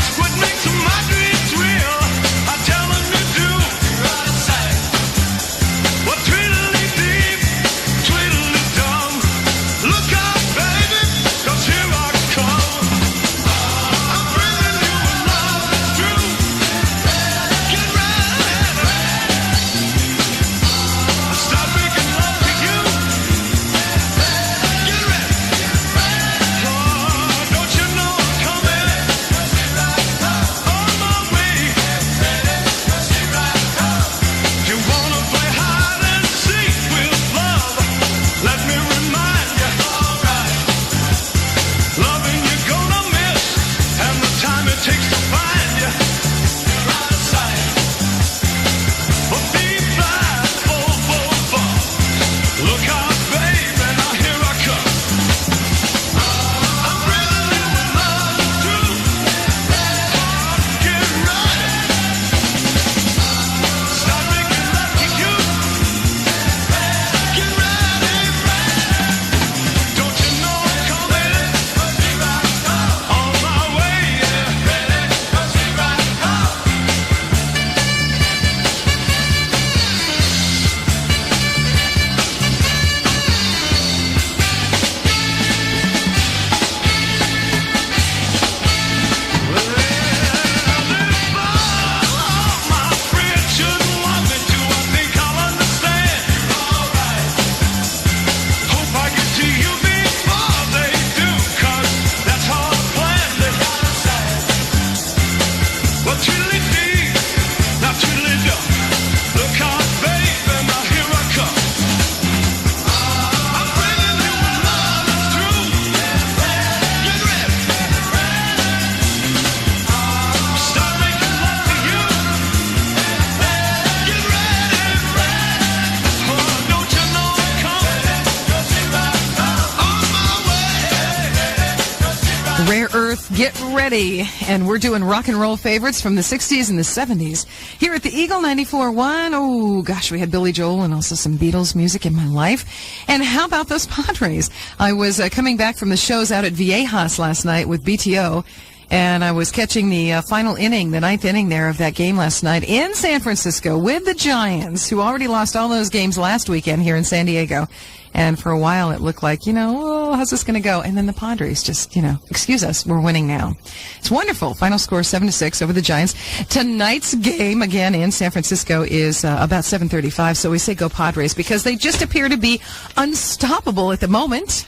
Get ready. And we're doing rock and roll favorites from the 60s and the 70s here at the Eagle 94.1. Oh, gosh, we had Billy Joel and also some Beatles music in my life. And how about those Padres? I was coming back from the shows out at Viejas last night with BTO. And I was catching the final inning, the ninth inning there of that game last night in San Francisco with the Giants, who already lost all those games last weekend here in San Diego. And for a while, it looked like, oh, how's this going to go? And then the Padres just, excuse us, we're winning now. It's wonderful. Final score 7-6 over the Giants. Tonight's game, again, in San Francisco is about 7:35. So we say go Padres because they just appear to be unstoppable at the moment.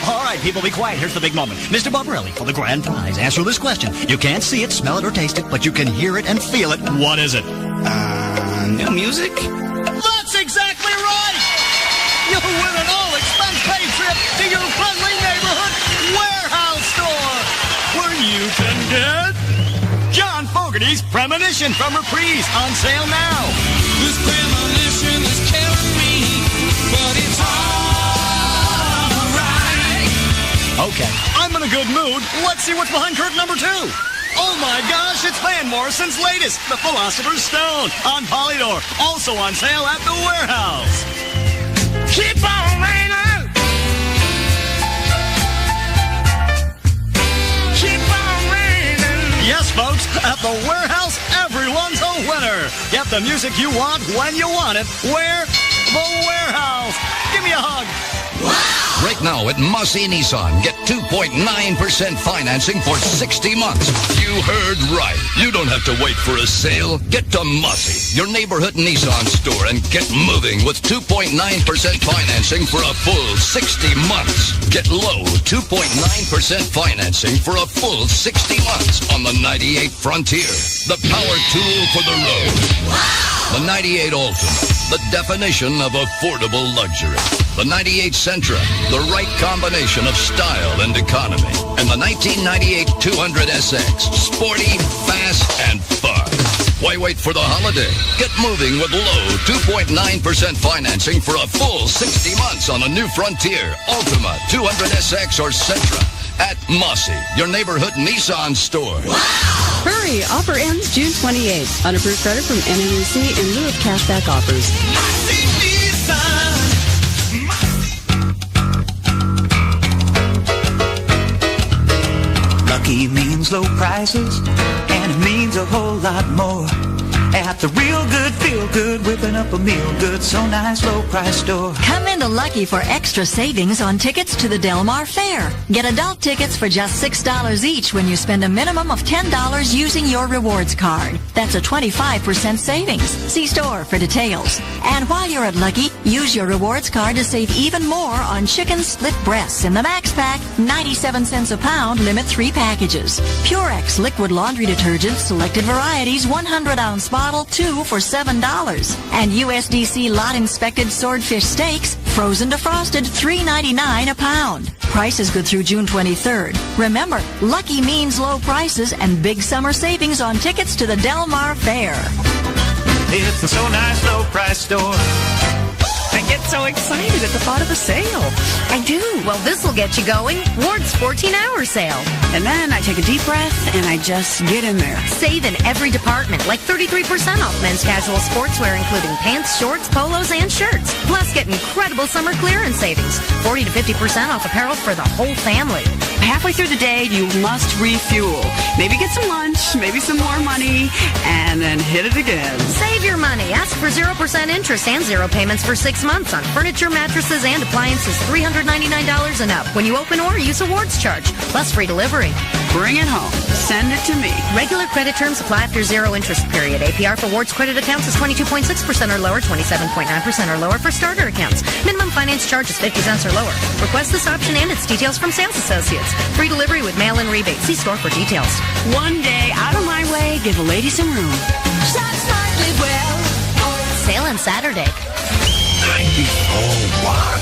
All right, people, be quiet. Here's the big moment. Mr. Barbarelli for the grand prize. Answer this question. You can't see it, smell it, or taste it, but you can hear it and feel it. What is it? New music? That's exactly right! You'll win an all-expense-paid trip to your friendly neighborhood warehouse store, where you can get John Fogerty's Premonition from Reprise on sale now. This premonition is killing me, but it's okay, I'm in a good mood. Let's see what's behind curtain number 2. Oh my gosh, it's Van Morrison's latest, The Philosopher's Stone, on Polydor. Also on sale at the warehouse. Keep on raining! Keep on raining! Yes, folks, at the warehouse, everyone's a winner. Get the music you want when you want it. Where? The warehouse. Give me a hug. Wow! Right now at Massey Nissan, get 2.9% financing for 60 months. You heard right. You don't have to wait for a sale. Get to Massey, your neighborhood Nissan store, and get moving with 2.9% financing for a full 60 months. Get low 2.9% financing for a full 60 months on the 98 Frontier, the power tool for the road. Wow! The 98 Ultimate, the definition of affordable luxury. The 98 Sentra, the right combination of style and economy. And the 1998 200 SX, sporty, fast, and fun. Why wait for the holiday? Get moving with low 2.9% financing for a full 60 months on a new Frontier, Ultima, 200 SX, or Sentra. At Massey, your neighborhood Nissan store. Wow! Hurry! Offer ends June 28th. Unapproved credit from NMEC in lieu of cashback offers. Massey Nissan. Lucky means low prices, and it means a whole lot more. At the Real Good Feel Good, whipping up a meal good, so nice low price store. Come into Lucky for extra savings on tickets to the Del Mar Fair. Get adult tickets for just $6 each when you spend a minimum of $10 using your rewards card. That's a 25% savings. See store for details. And while you're at Lucky, use your rewards card to save even more on chicken split breasts in the Max Pack, 97 cents a pound, limit 3 packages. Purex liquid laundry detergent, selected varieties, 100-ounce bottle, 2 for $7. And USDC lot inspected swordfish steaks, frozen to frosted, $3.99 a pound. Price is good through June 23rd. Remember, Lucky means low prices and big summer savings on tickets to the Del Mar Fair. It's a so nice low price store. I get so excited at the thought of a sale. I do. Well, this will get you going. Ward's 14-hour sale. And then I take a deep breath and I just get in there. Save in every department, like 33% off men's casual sportswear, including pants, shorts, polos, and shirts. Plus, get incredible summer clearance savings. 40 to 50% off apparel for the whole family. Halfway through the day, you must refuel. Maybe get some lunch, maybe some more money, and then hit it again. Save your money. Ask for 0% interest and 0 payments for 6 months on furniture, mattresses, and appliances, $399 and up. When you open or use awards charge, plus free delivery. Bring it home. Send it to me. Regular credit terms apply after 0 interest period. APR for Ward's credit accounts is 22.6% or lower, 27.9% or lower for starter accounts. Minimum finance charge is 50 cents or lower. Request this option and its details from sales associates. Free delivery with mail-in rebate. See store for details. One day, out of my way, give a lady some room. Shop smartly well. Sale on Saturday. 94.1.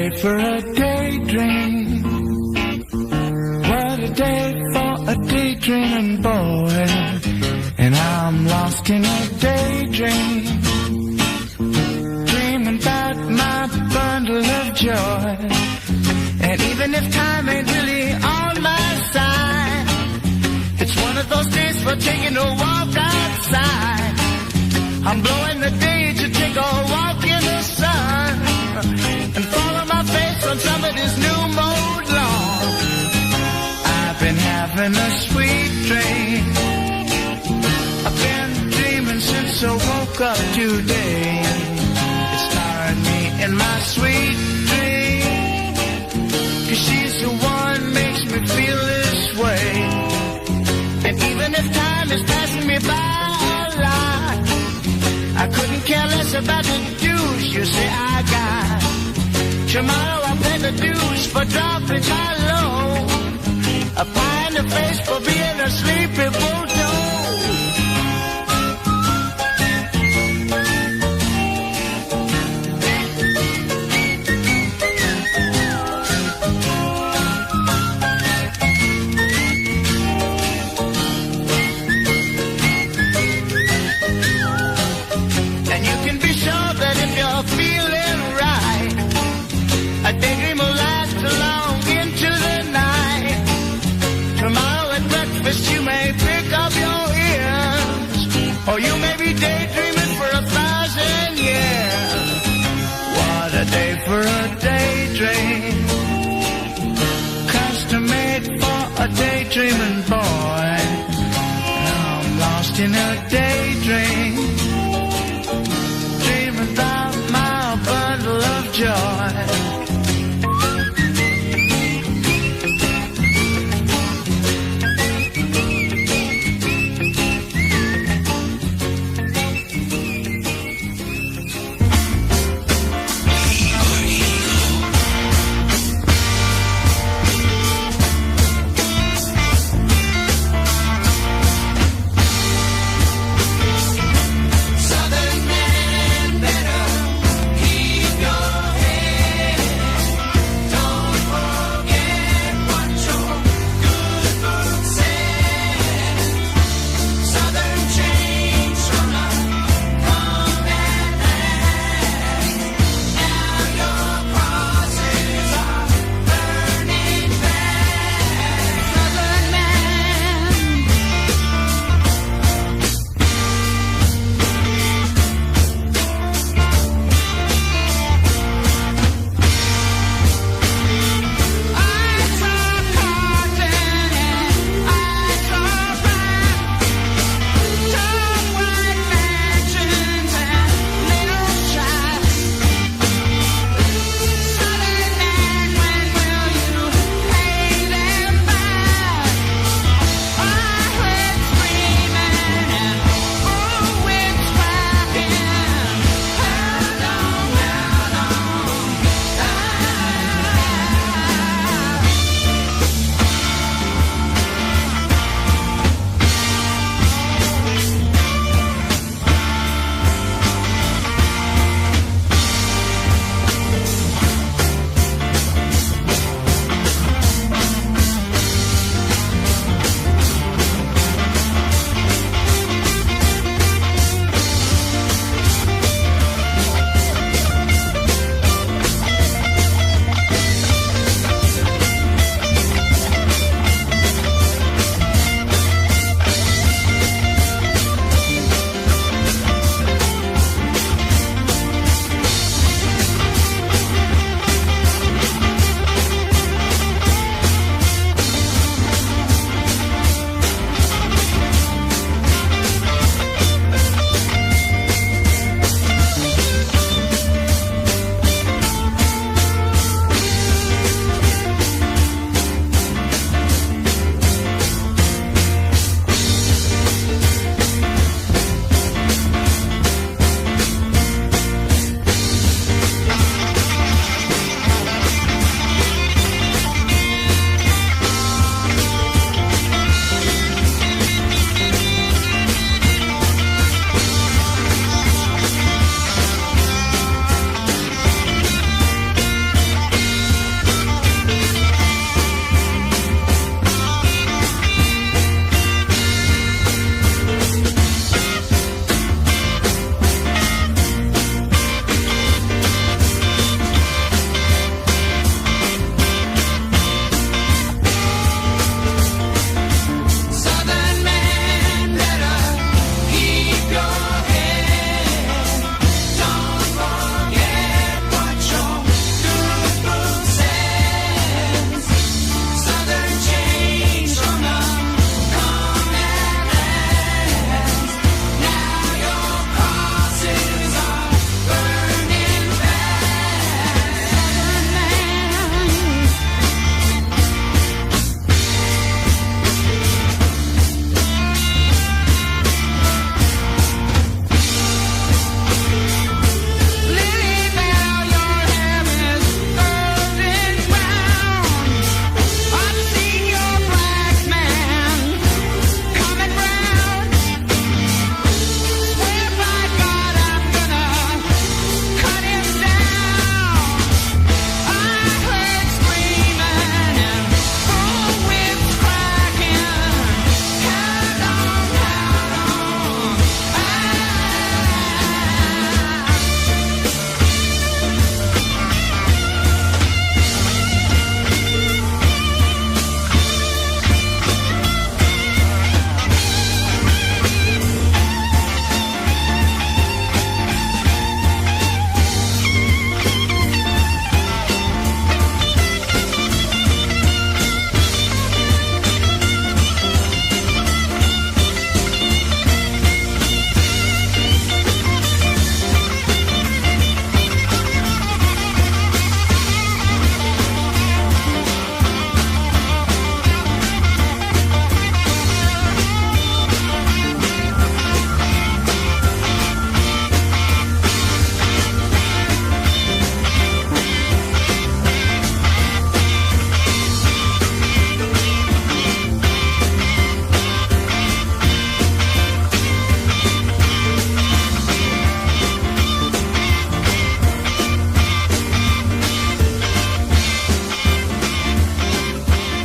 day for a daydream. What a day for a daydreaming boy. And I'm lost in a daydream, dreaming about my bundle of joy. And even if time ain't really on my side, it's one of those days for taking a walk outside. I'm blowing the day to take a walk in the sun and follow my face on somebody's new mode lawn. I've been having a sweet dream. I've been dreaming since I woke up today. It started me in my sweet dream, 'cause she's the one makes me feel this way. And even if time is passing me by a lot, I couldn't care less about the dues you say I got. Tomorrow I'll pay the dues for dropping my load, a pie in the face for being a sleepy bulldog. A daydream will last along into the night. Tomorrow at breakfast you may pick up your ears, or you may be daydreaming for 1,000 years. What a day for a daydream, custom made for a daydreaming boy. I'm lost in a daydream, dreaming about my bundle of joy.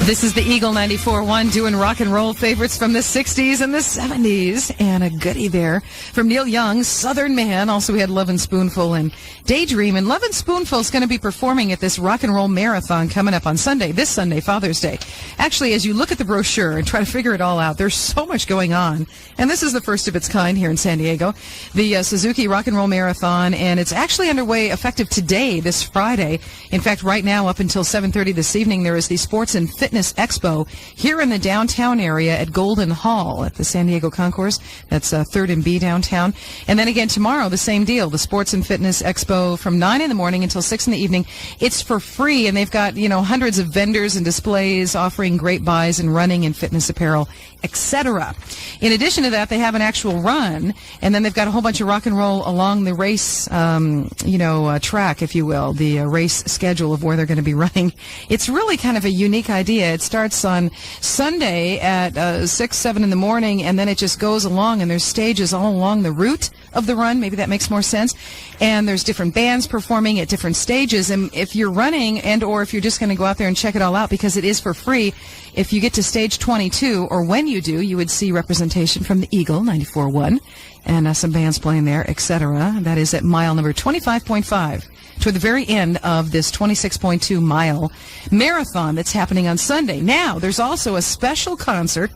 This is the Eagle 94.1 doing rock and roll favorites from the 60s and the 70s. And a goodie there from Neil Young, Southern Man. Also, we had Love and Spoonful and Daydream. And Love and Spoonful is going to be performing at this rock and roll marathon coming up on Sunday, this Sunday, Father's Day. Actually, as you look at the brochure and try to figure it all out, there's so much going on. And this is the first of its kind here in San Diego, the Suzuki Rock and Roll Marathon. And it's actually underway effective today, this Friday. In fact, right now, up until 7:30 this evening, there is the Sports and Fitness Expo here in the downtown area at Golden Hall at the San Diego Concourse. That's 3rd and B downtown. And then again tomorrow, the same deal, the Sports and Fitness Expo from 9 in the morning until 6 in the evening. It's for free, and they've got, hundreds of vendors and displays offering great buys in running and fitness apparel, etc. In addition to that, they have an actual run, and then they've got a whole bunch of rock and roll along the race, track, if you will, the race schedule of where they're going to be running. It's really kind of a unique idea. It starts on Sunday at 6, 7 in the morning, and then it just goes along, and there's stages all along the route of the run. Maybe that makes more sense. And there's different bands performing at different stages. And if you're running and or if you're just going to go out there and check it all out, because it is for free, if you get to stage 22, or when you do, you would see representation from the Eagle 94.1 and some bands playing there, etc. That is at mile number 25.5. Toward the very end of this 26.2 mile marathon that's happening on Sunday. Now, there's also a special concert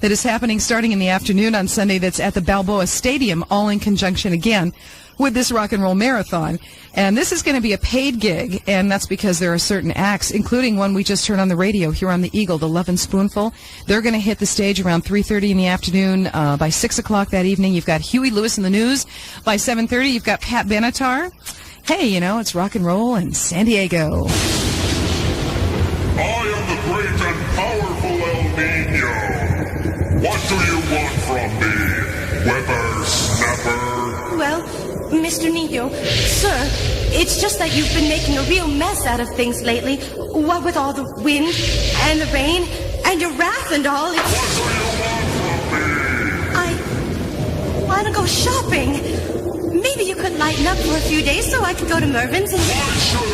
that is happening starting in the afternoon on Sunday that's at the Balboa Stadium, all in conjunction again with this rock and roll marathon. And this is going to be a paid gig, and that's because there are certain acts, including one we just heard on the radio here on the Eagle, the Love and Spoonful. They're going to hit the stage around 3:30 in the afternoon. By 6 o'clock that evening, you've got Huey Lewis in the News. By 7:30, you've got Pat Benatar. Hey, it's rock and roll in San Diego. I am the great and powerful El Nino. What do you want from me, whippersnapper? Well, Mr. Nino, sir, it's just that you've been making a real mess out of things lately. What with all the wind and the rain and your wrath and all. What do you want from me? I want to go shopping. Maybe you could lighten up for a few days so I could go to Mervyn's and... Why should I?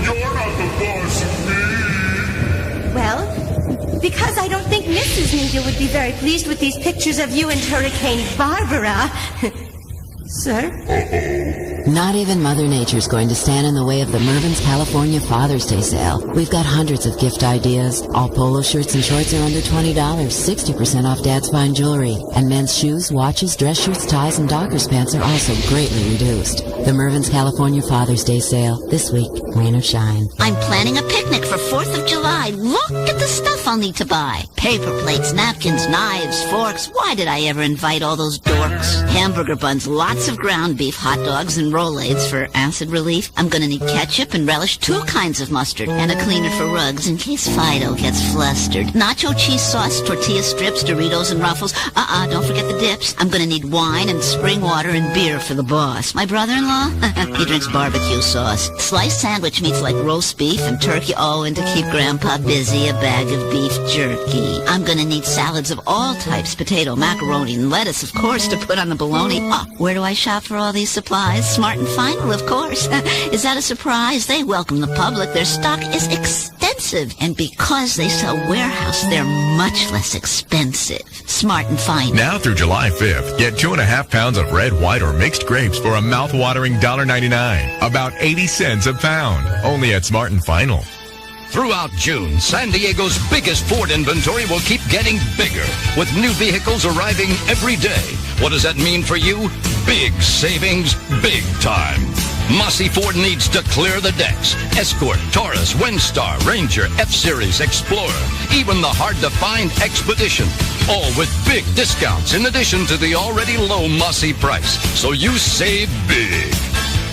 You're not the boss of me. Well, because I don't think Mrs. Nino would be very pleased with these pictures of you and Hurricane Barbara. Sir? Not even Mother Nature's going to stand in the way of the Mervyn's California Father's Day sale. We've got hundreds of gift ideas. All polo shirts and shorts are under $20, 60% off Dad's fine jewelry. And men's shoes, watches, dress shirts, ties, and Dockers pants are also greatly reduced. The Mervyn's California Father's Day sale. This week, rain or shine. I'm planning a picnic for 4th of July. Look at the stuff I'll need to buy. Paper plates, napkins, knives, forks. Why did I ever invite all those dorks? Hamburger buns, lots of ground beef, hot dogs, and rollades for acid relief. I'm gonna need ketchup and relish, 2 kinds of mustard, and a cleaner for rugs in case Fido gets flustered. Nacho cheese sauce, tortilla strips, Doritos, and Ruffles. Don't forget the dips. I'm gonna need wine and spring water and beer for the boss. My brother-in-law, he drinks barbecue sauce. Sliced sandwich meats like roast beef and turkey. Oh, and to keep Grandpa busy, a bag of beef jerky. I'm gonna need salads of all types, potato, macaroni, and lettuce, of course, to put on the bologna. Where do I shop for all these supplies? Smart and Final, of course. Is that a surprise? They welcome the public. Their stock is extensive. And because they sell warehouse, they're much less expensive. Smart and Final. Now through July 5th, get 2.5 pounds of red, white, or mixed grapes for a mouth-watering $1.99. About 80 cents a pound. Only at Smart and Final. Throughout June, San Diego's biggest Ford inventory will keep getting bigger, with new vehicles arriving every day. What does that mean for you? Big savings, big time. Mossy Ford needs to clear the decks. Escort, Taurus, Windstar, Ranger, F-Series, Explorer, even the hard-to-find Expedition. All with big discounts in addition to the already low Mossy price. So you save big.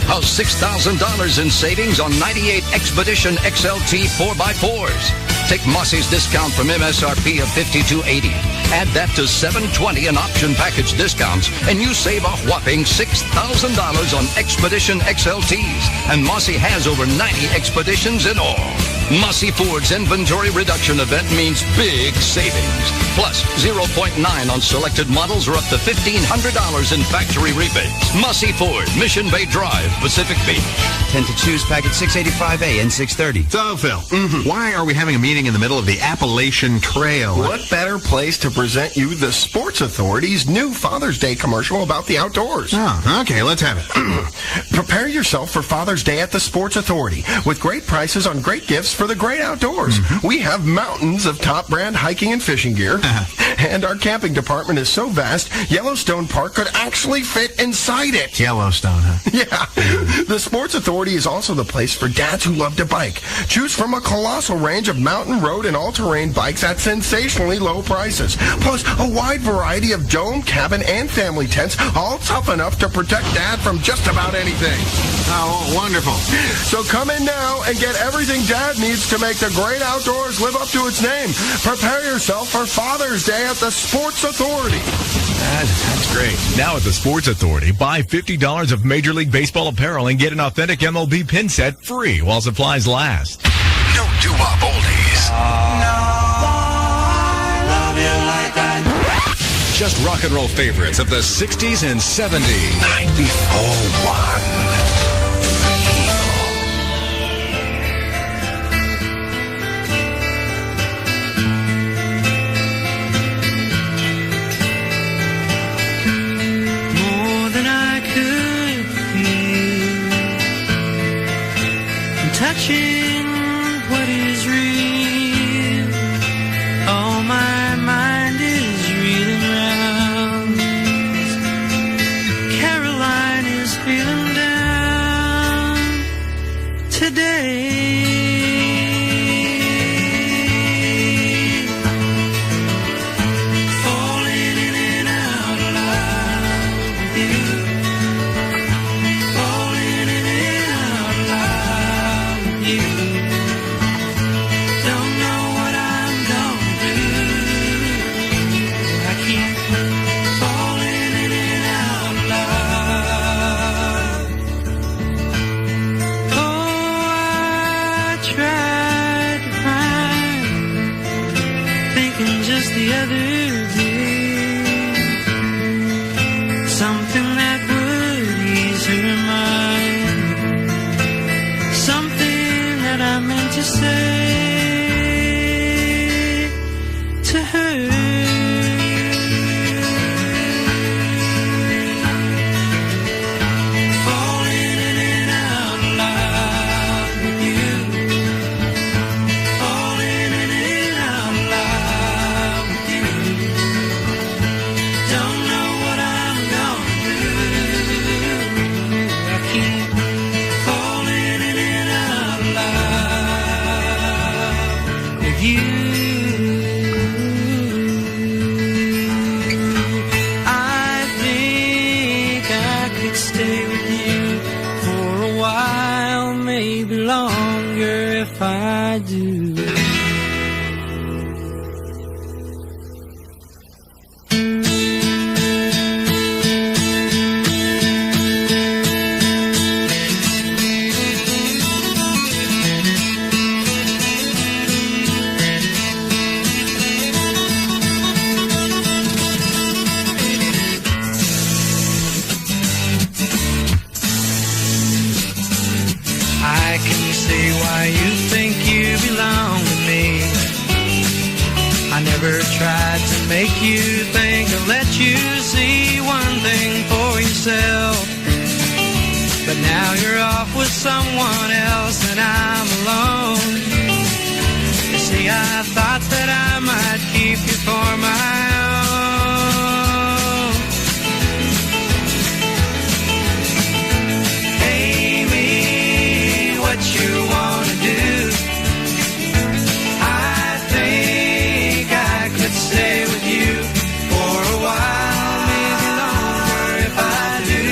How's $6,000 in savings on 98 Expedition XLT 4x4s? Take Mossy's discount from MSRP of $52.80. Add that to $720 in option package discounts, and you save a whopping $6,000 on Expedition XLTs. And Mossy has over 90 Expeditions in all. Mussey Ford's inventory reduction event means big savings. Plus, 0.9 on selected models or up to $1,500 in factory rebates. Mussey Ford, Mission Bay Drive, Pacific Beach. 10 to choose, packet 685A and 630. So, Phil, why are we having a meeting in the middle of the Appalachian Trail? What better place to present you the Sports Authority's new Father's Day commercial about the outdoors? Oh, okay, let's have it. Prepare yourself for Father's Day at the Sports Authority with great prices on great gifts for the great outdoors. We have mountains of top brand hiking and fishing gear, and our camping department is so vast, Yellowstone Park could actually fit inside it. Yellowstone, huh? Yeah. The Sports Authority is also the place for dads who love to bike. Choose from a colossal range of mountain, road, and all-terrain bikes at sensationally low prices. Plus, a wide variety of dome, cabin, and family tents, all tough enough to protect Dad from just about anything. Oh, wonderful. So come in now and get everything Dad needs to make the great outdoors live up to its name. Prepare yourself for Father's Day at the Sports Authority. That's great. Now at the Sports Authority, buy $50 of Major League Baseball apparel and get an authentic MLB pin set free while supplies last. No doo-wop oldies. Just rock and roll favorites of the 60s and 70s. 94.1. Touching what is real. Oh, my mind is reeling round. Caroline is feeling down today. Falling in and out of love with you. Falling in and out of love with you. Don't know what I'm gonna do. I keep falling in and out of love. Oh, I tried to find, thinking just the other day, something that would ease her mind, something that I meant to say to her. Falling in and out of love with you. Falling in and out of love with you. Don't know what I'm gonna do. I keep falling in and out of love with you. I think I could stay with you for a while, maybe longer if I do. I can see why you think you belong to me. I never tried to make you think or let you see one thing for yourself. But now you're off with someone else and I'm alone. You see, I thought that I might keep you for my own. Amy, what you wanna do? I think I could stay with you for a while, maybe longer if I do.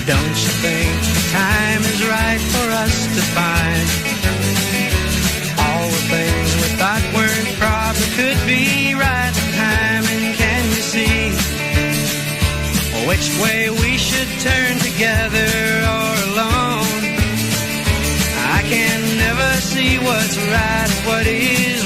Don't you think the time is right for us which way we should turn, together or alone. I can never see what's right, what is